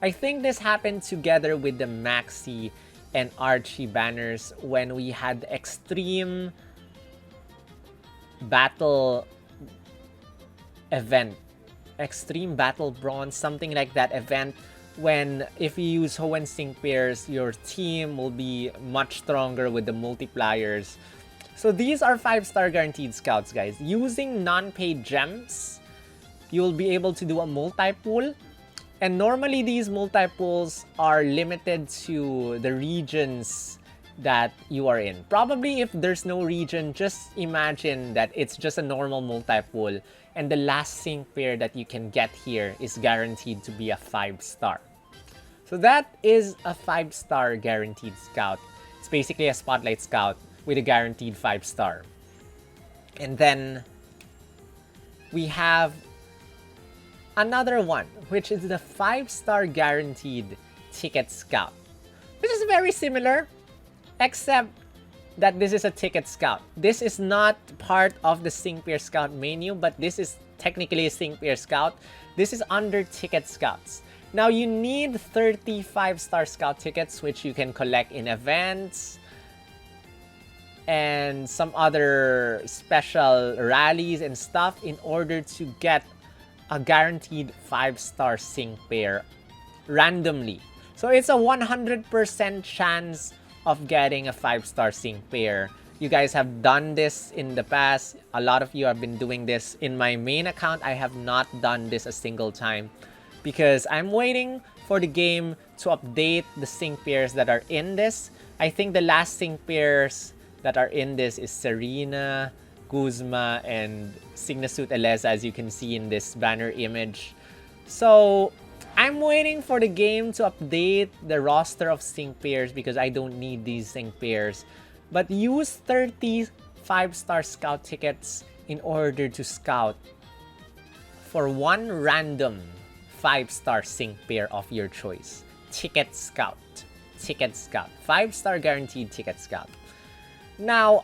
I think this happened together with the Maxi and Archie banners when we had the Extreme Battle event. Extreme Battle Bronze, something like that event, when if you use Hoenn sync pairs, your team will be much stronger with the multipliers. So these are 5-star guaranteed scouts, guys. Using non-paid gems, you'll be able to do a multi-pool. And normally these multi-pools are limited to the regions that you are in. Probably if there's no region, just imagine that it's just a normal multi-pool, and the last sync pair that you can get here is guaranteed to be a 5-star. So that is a 5-star guaranteed scout. It's basically a Spotlight Scout with a guaranteed 5-star. And then we have another one, which is the 5-star guaranteed Ticket Scout, which is very similar, except that this is a Ticket Scout. This is not part of the Sync Pair Scout menu, but this is technically a Sync Pair Scout. This is under Ticket Scouts. Now, you need 30 5-star Scout tickets, which you can collect in events and some other special rallies and stuff in order to get a guaranteed 5-star sync pair randomly. So it's a 100% chance of getting a 5-star sync pair. You guys have done this in the past. A lot of you have been doing this. In my main account, I have not done this a single time because I'm waiting for the game to update the sync pairs that are in this. I think the last sync pairs that are in this is Serena, Guzma, and Signasuit Eleza, as you can see in this banner image. So I'm waiting for the game to update the roster of sync pairs because I don't need these sync pairs. But use 30 5-star scout tickets in order to scout for one random 5-star sync pair of your choice. Ticket Scout. Ticket Scout. 5-star guaranteed Ticket Scout. Now,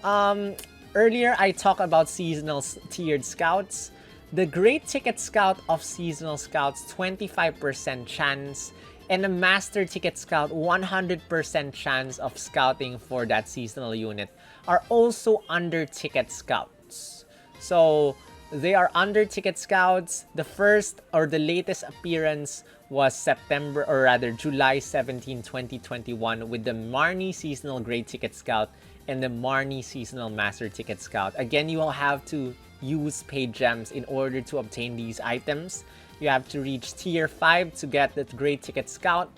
earlier I talked about seasonal tiered scouts. The Great Ticket Scout of Seasonal Scouts, 25% chance. And the Master Ticket Scout, 100% chance of scouting for that seasonal unit, are also under Ticket Scouts. So, they are under Ticket Scouts. The first or the latest appearance was September, or rather July 17, 2021 with the Marnie Seasonal Great Ticket Scout and the Marnie Seasonal Master Ticket Scout. Again, you will have to use paid gems in order to obtain these items. You have to reach tier 5 to get the Great Ticket Scout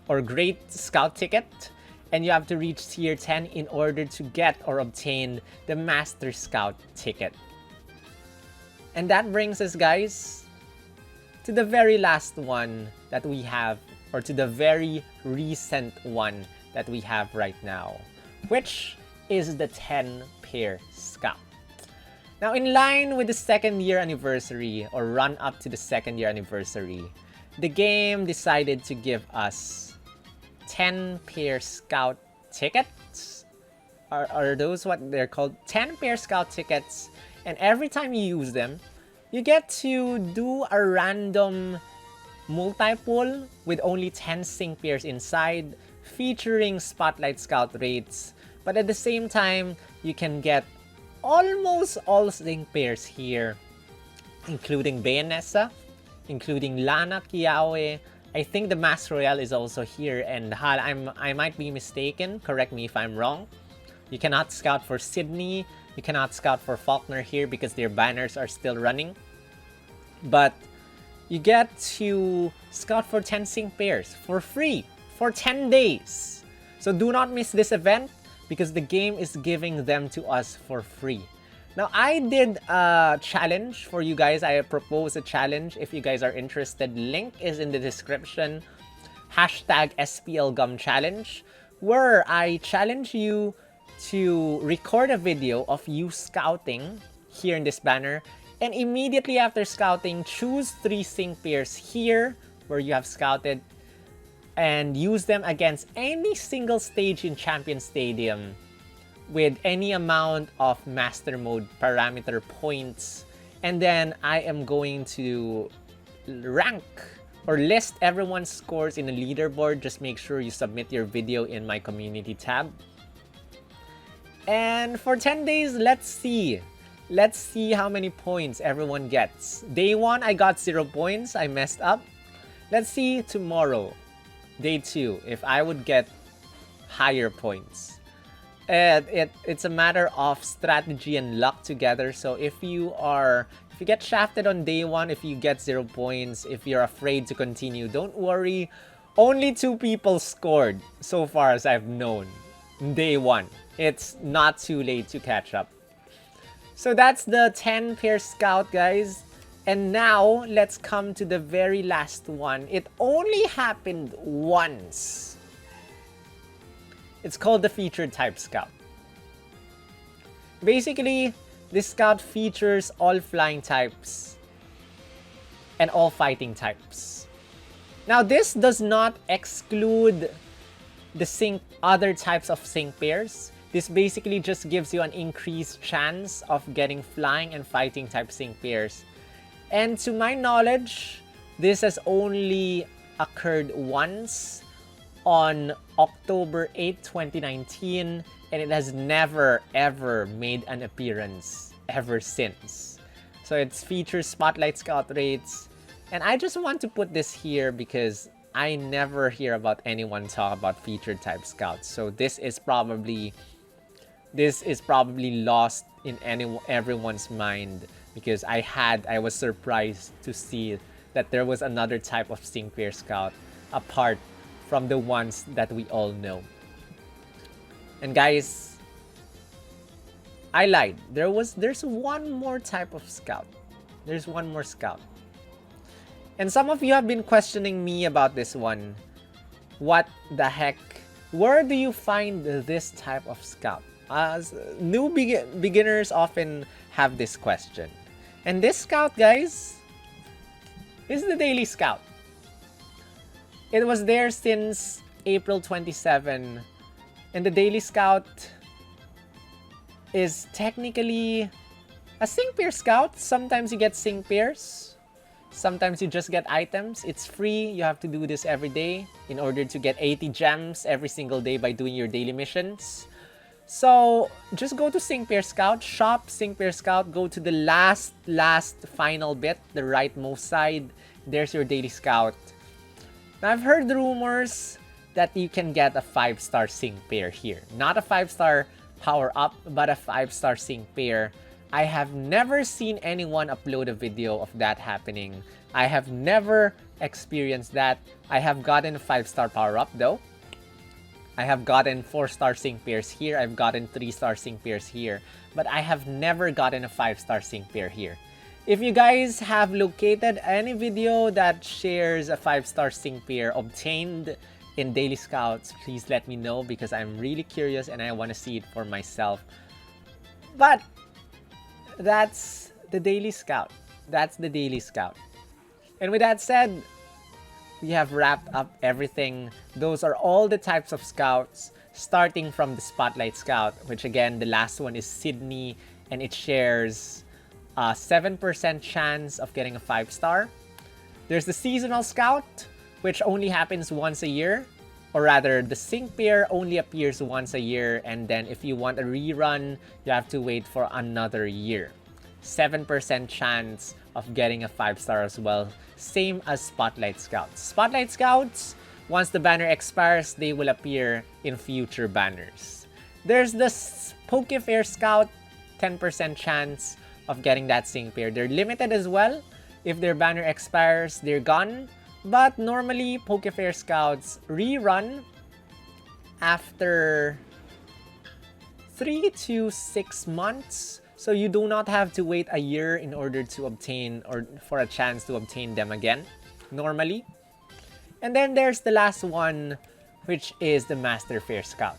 or Great Scout Ticket. And you have to reach tier 10 in order to get or obtain the Master Scout Ticket. And that brings us, guys, to the very last one that we have, or to the very recent one that we have right now, which is the 10-pair Scout. Now, in line with the 2nd year anniversary, or run up to the 2nd year anniversary, the game decided to give us 10-pair Scout tickets. Are those what they're called? 10-pair Scout tickets. And every time you use them, you get to do a random multi-pull with only 10 sync pairs inside, featuring Spotlight Scout rates. But at the same time, you can get almost all sync pairs here, including Bayonessa, including Lana, Kiawe. I think the Mask Royale is also here, and Hal, I might be mistaken. Correct me if I'm wrong. You cannot scout for Sydney. You cannot scout for Faulkner here because their banners are still running. But you get to scout for 10 sync pairs for free for 10 days. So do not miss this event because the game is giving them to us for free. Now, I did a challenge for you guys. I proposed a challenge. If you guys are interested, link is in the description. Hashtag SPLgum challenge, where I challenge you to record a video of you scouting here in this banner, and immediately after scouting, choose 3 sync pairs here where you have scouted and use them against any single stage in Champion Stadium with any amount of Master Mode parameter points. And then I am going to rank or list everyone's scores in a leaderboard. Just make sure you submit your video in my community tab. And for 10 days, let's see. Let's see how many points everyone gets. Day 1, I got 0 points. I messed up. Let's see tomorrow, day 2, if I would get higher points. And it's a matter of strategy and luck together. So if you get shafted on day 1, if you get 0 points, if you're afraid to continue, don't worry. Only 2 people scored so far as I've known. Day 1. It's not too late to catch up. So that's the 10-pair Scout, guys. And now, let's come to the very last one. It only happened once. It's called the Featured Type Scout. Basically, this Scout features all flying types and all fighting types. Now, this does not exclude the other types of sync pairs. This basically just gives you an increased chance of getting flying and fighting type sync pairs. And to my knowledge, this has only occurred once on October 8, 2019, and it has never ever made an appearance ever since. So it features Spotlight Scout rates, and I just want to put this here because I never hear about anyone talk about featured type scouts. So this is probably lost in everyone's mind because I was surprised to see that there was another type of sync pair scout apart from the ones that we all know. And guys, I lied. There's one more type of scout. There's one more scout. And some of you have been questioning me about this one. What the heck? Where do you find this type of scout? As new beginners often have this question. And this scout, guys, is the daily scout. It was there since April 27. And the daily scout is technically a sync pair scout. Sometimes you get sync pairs. Sometimes you just get items. It's free. You have to do this every day in order to get 80 gems every single day by doing your daily missions. So just go to Sync Pair Scout, shop Sync Pair Scout, go to the last final bit, the rightmost side. There's your daily scout. Now I've heard rumors that you can get a 5-star sync pair here. Not a 5-star power up, but a 5-star sync pair. I have never seen anyone upload a video of that happening. I have never experienced that. I have gotten a 5-star power up though. I have gotten 4-star sync pairs here. I've gotten 3-star sync pairs here. But I have never gotten a 5-star sync pair here. If you guys have located any video that shares a 5-star sync pair obtained in Daily Scouts, please let me know because I'm really curious and I want to see it for myself. But that's the Daily Scout. That's the Daily Scout. And with that said, we have wrapped up everything. Those are all the types of scouts, starting from the Spotlight Scout, which again, the last one is Sydney, and it shares a 7% chance of getting a 5-star. There's the Seasonal Scout, which only happens once a year, or rather, the sync pair only appears once a year, and then if you want a rerun, you have to wait for another year. 7% chance of getting a 5-star as well, same as Spotlight Scouts. Spotlight Scouts, once the banner expires, they will appear in future banners. There's the Pokefair Scout, 10% chance of getting that sync pair. They're limited as well. If their banner expires, they're gone. But normally, Pokefair Scouts rerun after 3 to 6 months. So you do not have to wait a year in order to obtain or for a chance to obtain them again, normally. And then there's the last one, which is the Master Fair Scout.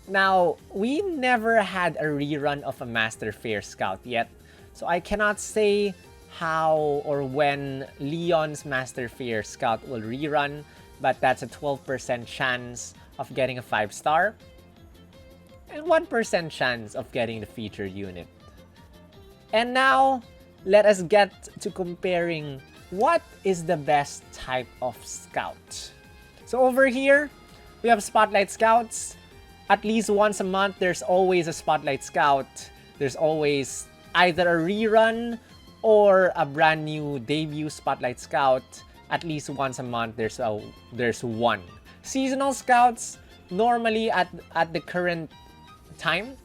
Now, we never had a rerun of a Master Fair Scout yet, so I cannot say how or when Leon's Master Fair Scout will rerun, but that's a 12% chance of getting a 5-star and 1% chance of getting the featured unit. And now, let us get to comparing what is the best type of scout. So over here, we have Spotlight Scouts. At least once a month, there's always a Spotlight Scout. There's always either a rerun or a brand new debut Spotlight Scout. At least once a month, there's one. Seasonal Scouts, normally at the current time,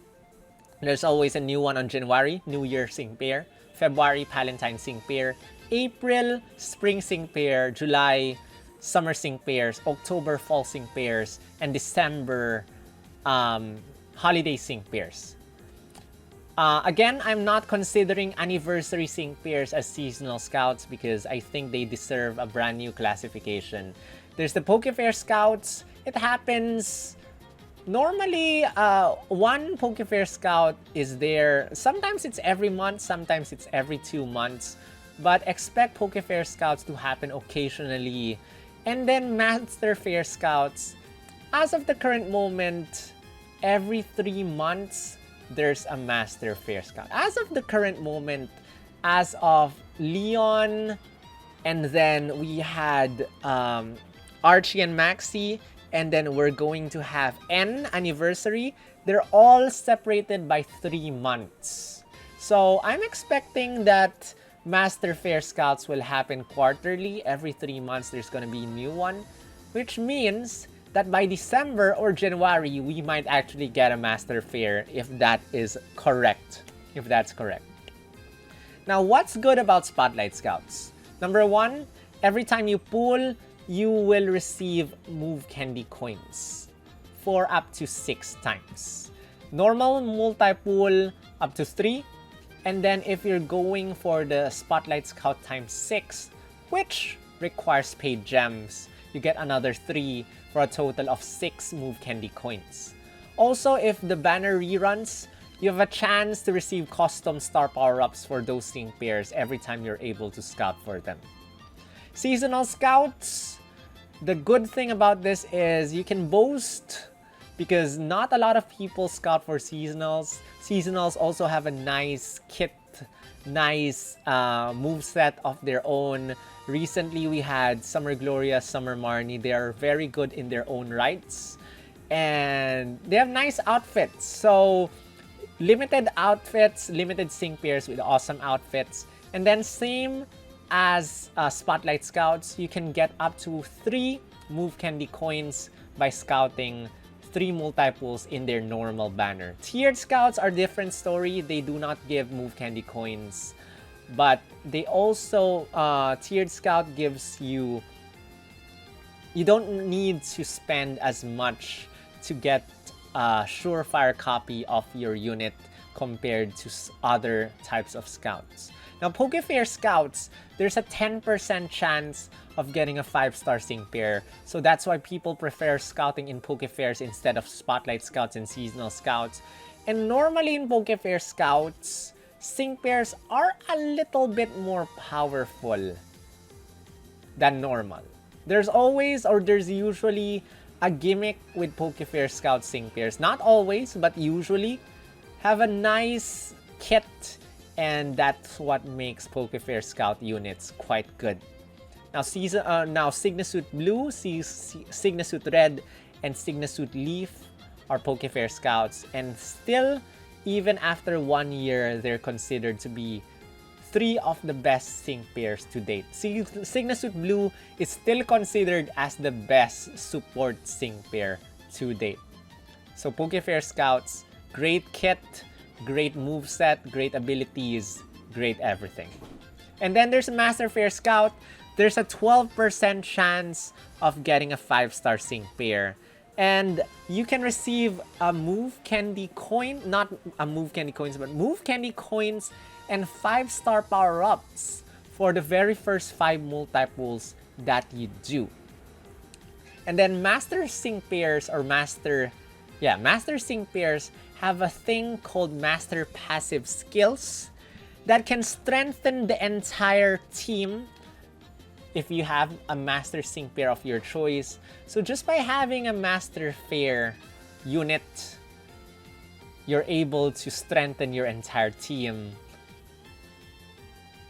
there's always a new one on January, New Year sync pair. February, Valentine sync pair. April, spring sync pair. July, summer sync pairs. October, fall sync pairs. And December, holiday sync pairs. Again, I'm not considering anniversary sync pairs as seasonal scouts because I think they deserve a brand new classification. There's the Pokefair Scouts. It happens normally, one Pokefair Scout is there. Sometimes it's every month, sometimes it's every 2 months. But expect Pokefair Scouts to happen occasionally. And then Master Fair Scouts, as of the current moment, every 3 months, there's a Master Fair Scout. As of the current moment, as of Leon, and then we had Archie and Maxie, and then we're going to have N anniversary. They're all separated by 3 months. So I'm expecting that Master Fair Scouts will happen quarterly. Every 3 months, there's going to be a new one. Which means that by December or January, we might actually get a Master Fair if that is correct. If that's correct. Now, what's good about Spotlight Scouts? Number 1, every time you pull, you will receive Move Candy coins for up to 6 times. Normal multi-pull up to 3. And then if you're going for the Spotlight Scout times 6, which requires paid gems. You get another 3 for a total of 6 move candy coins. Also, if the banner reruns, you have a chance to receive custom star power-ups for those sync pairs every time you're able to scout for them. Seasonal scouts, the good thing about this is you can boast because not a lot of people scout for seasonals. Seasonals also have a nice kit, nice moveset of their own. Recently, we had Summer Gloria, Summer Marnie. They are very good in their own rights. And they have nice outfits. So, limited outfits, limited sync pairs with awesome outfits. And then same as Spotlight Scouts, you can get up to 3 move candy coins by scouting 3 multiples in their normal banner. Tiered Scouts are different story. They do not give move candy coins. But they also, Tiered Scout gives you, you don't need to spend as much to get a surefire copy of your unit compared to other types of scouts. Now, Pokefair Scouts, there's a 10% chance of getting a 5-star sync pair. So that's why people prefer scouting in Pokefairs instead of Spotlight Scouts and Seasonal Scouts. And normally in Pokefair Scouts, sync pairs are a little bit more powerful than normal. There's always, or there's usually, a gimmick with Pokefair Scout sync pairs. Not always, but usually have a nice kit, and that's what makes Pokefair Scout units quite good. Now, Signasuit Blue, Signasuit Red, and Signasuit Leaf are Pokefair Scouts, and still, even after 1 year, they're considered to be 3 of the best sync pairs to date. Signasuit Blue is still considered as the best support sync pair to date. So Pokefair Scouts, great kit, great moveset, great abilities, great everything. And then there's a Master Fair Scout. There's a 12% chance of getting a 5-star sync pair. And you can receive a move candy coin, not a move candy coins, but move candy coins and 5-star power-ups for the very first 5 multiples that you do. And then Master Sync pairs or Master Sync pairs have a thing called Master Passive Skills that can strengthen the entire team if you have a Master Sync pair of your choice. So just by having a Master Fair unit, you're able to strengthen your entire team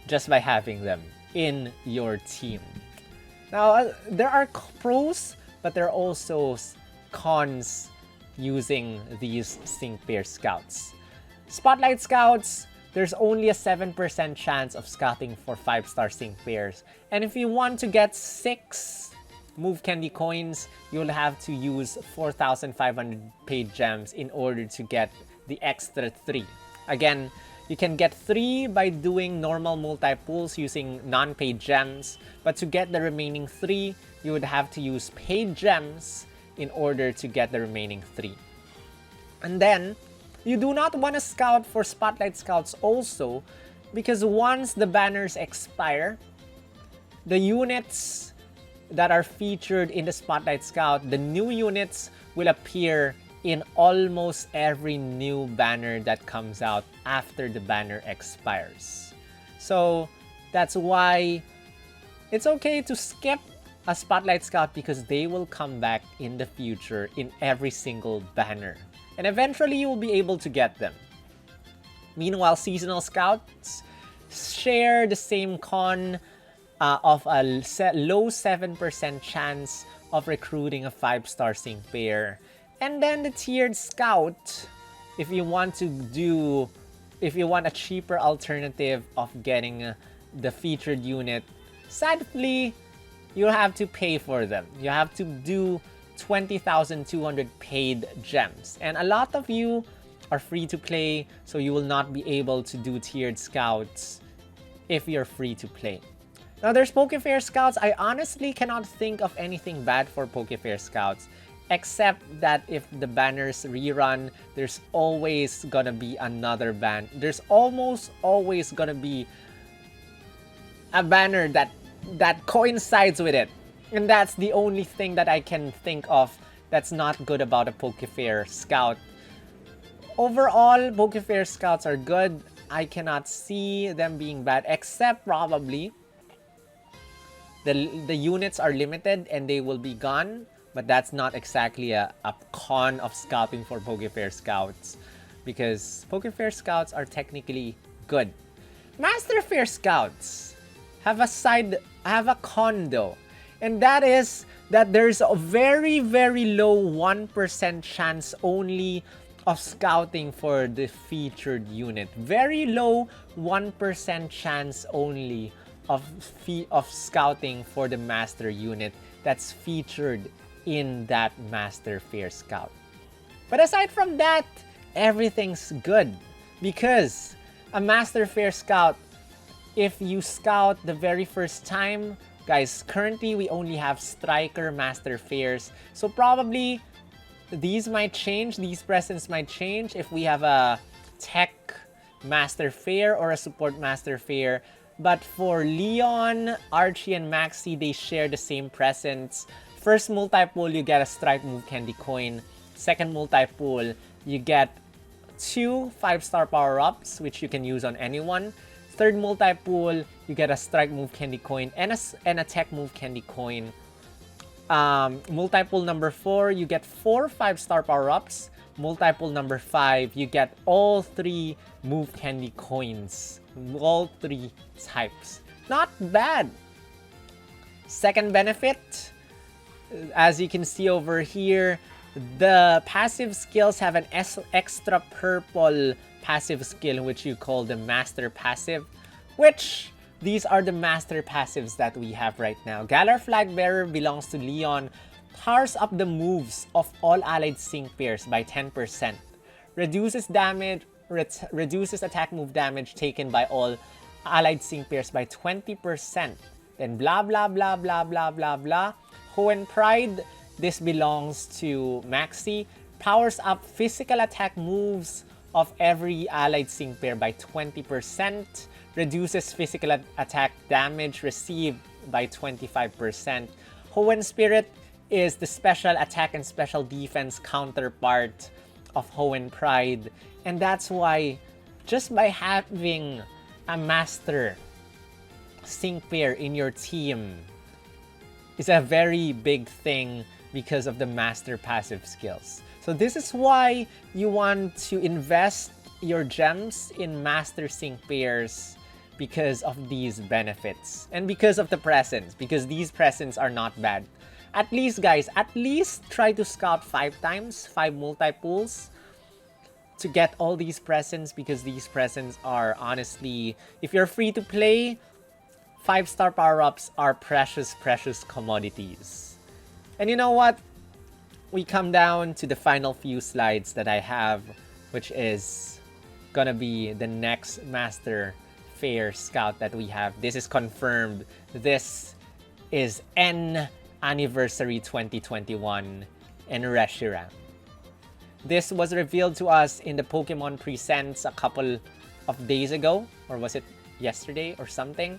just by having them in your team. Now, there are pros, but there are also cons using these sync pair scouts. Spotlight Scouts, there's only a 7% chance of scouting for 5-star sync pairs. And if you want to get 6 move candy coins, you'll have to use 4,500 paid gems in order to get the extra 3. Again, you can get 3 by doing normal multi-pulls using non-paid gems, but to get the remaining 3, you would have to use paid gems in order to get the remaining 3. And then, you do not want to scout for Spotlight Scouts also, because once the banners expire, the units that are featured in the Spotlight Scout, the new units will appear in almost every new banner that comes out after the banner expires. So that's why it's okay to skip a Spotlight Scout because they will come back in the future in every single banner. And eventually you will be able to get them. Meanwhile, Seasonal Scouts share the same con of a low 7% chance of recruiting a 5-star sync pair. And then the Tiered Scout, if you want a cheaper alternative of getting the featured unit, sadly, you'll have to pay for them. You have to do 20,200 paid gems. And a lot of you are free to play, so you will not be able to do Tiered Scouts if you're free to play. Now, there's Pokefair Scouts. I honestly cannot think of anything bad for Pokefair Scouts, except that if the banners rerun, there's always gonna be another ban. There's almost always gonna be a banner that that coincides with it. And that's the only thing that I can think of that's not good about a Pokefair Scout. Overall, Pokefair Scouts are good. I cannot see them being bad, except probably the units are limited and they will be gone. But that's not exactly a con of scouting for Pokefair Scouts, because Pokefair Scouts are technically good. Master Fair Scouts have a con though, and that is that there's a very, very low 1% chance only of scouting for the featured unit. Very low 1% chance only of scouting for the master unit that's featured in that Master Fair Scout. But aside from that, everything's good, because a Master Fair Scout, if you scout the very first time, guys, currently we only have Striker Master Fairs, so probably these might change, these presents might change if we have a Tech Master Fair or a Support Master Fair. But for Leon, Archie, and Maxie, they share the same presents. First multi-pull, you get a Strike Move Candy Coin. Second multi-pull, you get 2 5-star power-ups, which you can use on anyone. Third multi-pull, you get a Strike Move Candy Coin and a Tech Move Candy Coin. Multi-pull number 4, you get 4 5-star power-ups. Multi-pull number 5, you get all 3 Move Candy Coins. All 3 types. Not bad! Second benefit, as you can see over here, the passive skills have an extra purple passive skill, which you call the Master Passive, which these are the Master Passives that we have right now. Galar Flag Bearer belongs to Leon, powers up the moves of all allied sync pairs by 10%, reduces damage, reduces attack move damage taken by all allied sync pairs by 20%. Then blah blah blah blah blah blah blah. Hoenn Pride, this belongs to Maxie, powers up physical attack moves of every allied sync pair by 20%, reduces physical attack damage received by 25%. Hoenn Spirit is the special attack and special defense counterpart of Hoenn Pride, and that's why just by having a master sync pair in your team is a very big thing because of the master passive skills. So this is why you want to invest your gems in master sync pairs, because of these benefits and because of the presents, because these presents are not bad. At least, guys, at least try to scout 5 times, 5 multi-pools to get all these presents, because these presents are honestly, if you're free to play, 5-star power-ups are precious, precious commodities. And you know what? We come down to the final few slides that I have, which is gonna be the next Master Fair Scout that we have. This is confirmed. This is N Anniversary 2021 and Reshiram. This was revealed to us in the Pokemon Presents a couple of days ago, or was it yesterday or something?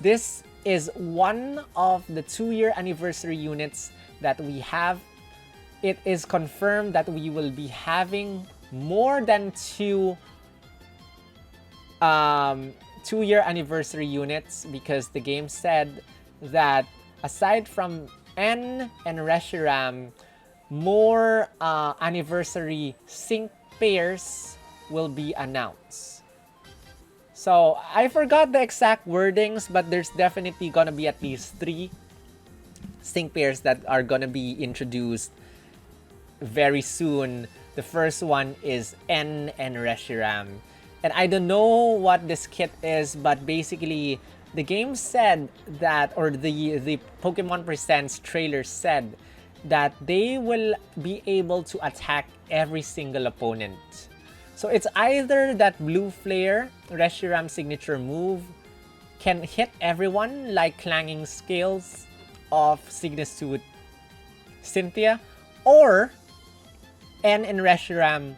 This is one of the 2-year anniversary units that we have. It is confirmed that we will be having more than 2 2-year anniversary units, because the game said that aside from N and Reshiram, more anniversary sync pairs will be announced. So I forgot the exact wordings, but there's definitely gonna be at least 3 sync pairs that are gonna be introduced very soon. The first one is N and Reshiram. And I don't know what this kit is, but basically the game said that, or the Pokemon Presents trailer said that they will be able to attack every single opponent. So it's either that Blue Flare, Reshiram signature move, can hit everyone like Clanging Scales of Signasuit Cynthia, or N and Reshiram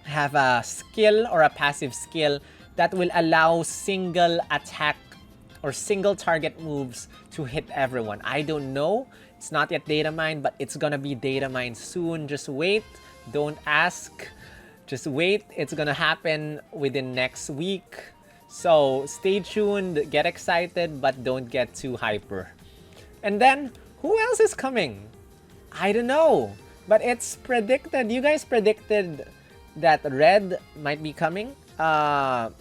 have a skill or a passive skill that will allow single attack or single target moves to hit everyone. I don't know. It's not yet data mined, but it's gonna be data mined soon. Just wait. Don't ask. Just wait. It's gonna happen within next week. So stay tuned, get excited, but don't get too hyper. And then, who else is coming? I don't know. But it's predicted. You guys predicted that red might be coming. Data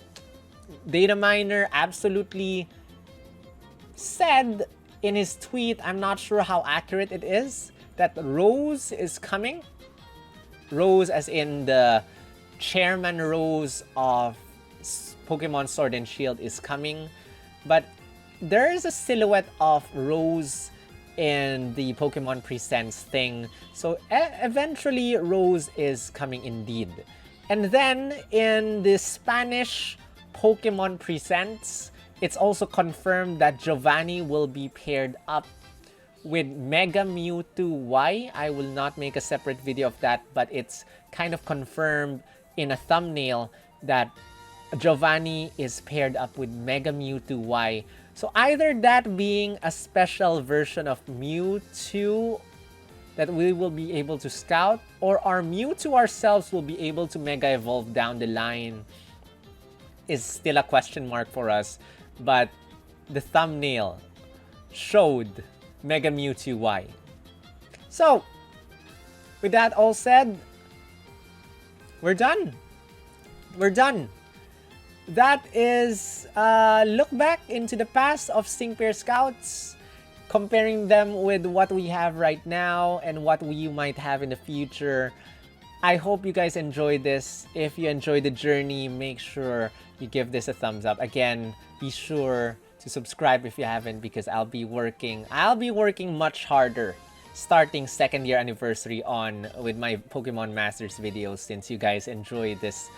miner Absol-utely said in his tweet, I'm not sure how accurate it is, that Rose is coming. Rose as in the Chairman Rose of Pokemon Sword and Shield is coming. But there is a silhouette of Rose in the Pokemon Presents thing. So eventually Rose is coming indeed. And then in the Spanish Pokemon Presents, it's also confirmed that Giovanni will be paired up with Mega Mewtwo Y. I will not make a separate video of that, but it's kind of confirmed in a thumbnail that Giovanni is paired up with Mega Mewtwo Y. So either that being a special version of Mewtwo that we will be able to scout, or our Mewtwo ourselves will be able to Mega Evolve down the line, is still a question mark for us. But the thumbnail showed Mega Mewtwo Y. So, with that all said, we're done. We're done. That is a look back into the past of Singpair Scouts, comparing them with what we have right now and what we might have in the future. I hope you guys enjoyed this. If you enjoyed the journey, make sure you give this a thumbs up. Again, be sure to subscribe if you haven't, because I'll be working much harder starting 2nd year anniversary on with my Pokemon Masters videos, since you guys enjoy this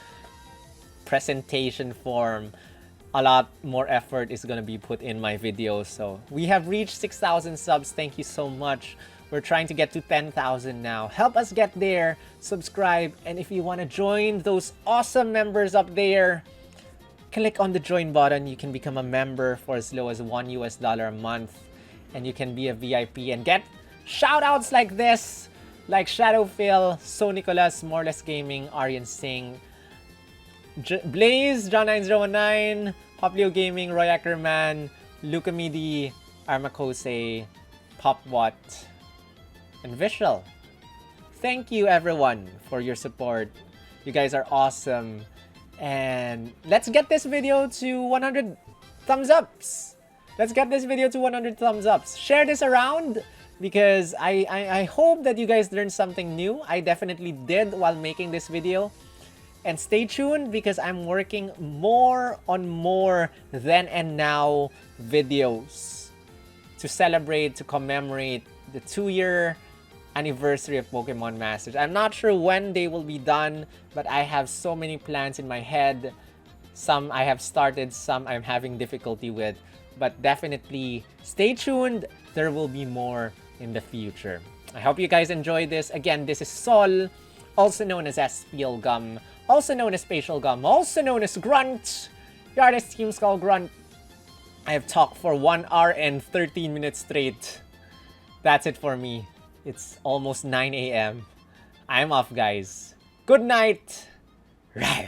presentation form. A lot more effort is gonna be put in my videos. So we have reached 6,000 subs. Thank you so much. We're trying to get to 10,000 now. Help us get there. Subscribe. And if you want to join those awesome members up there, click on the join button. You can become a member for as low as $1 a month. And you can be a VIP and get shout outs like this, like Shadow Phil, So Nicholas, Moreless Gaming, Aryan Singh, Blaze, John9019, Poplio Gaming, Roy Ackerman, Lucamidi, Armakose, Popwatt, and Visual. Thank you everyone for your support. You guys are awesome. And let's get this video to 100 thumbs ups. Let's get this video to 100 thumbs ups. Share this around, because I hope that you guys learned something new. I definitely did while making this video. And stay tuned, because I'm working more on more then and now videos to celebrate, to commemorate the 2-year anniversary of Pokemon Masters. I'm not sure when they will be done, but I have so many plans in my head. Some I have started, some I'm having difficulty with. But definitely stay tuned. There will be more in the future. I hope you guys enjoyed this. Again, this is Sol, also known as SPLgum, also known as SPLgum, also known as Grunt, the artist Team Skull Grunt. I have talked for 1 hour and 13 minutes straight. That's it for me. It's almost 9 a.m. I'm off, guys. Good night. Right.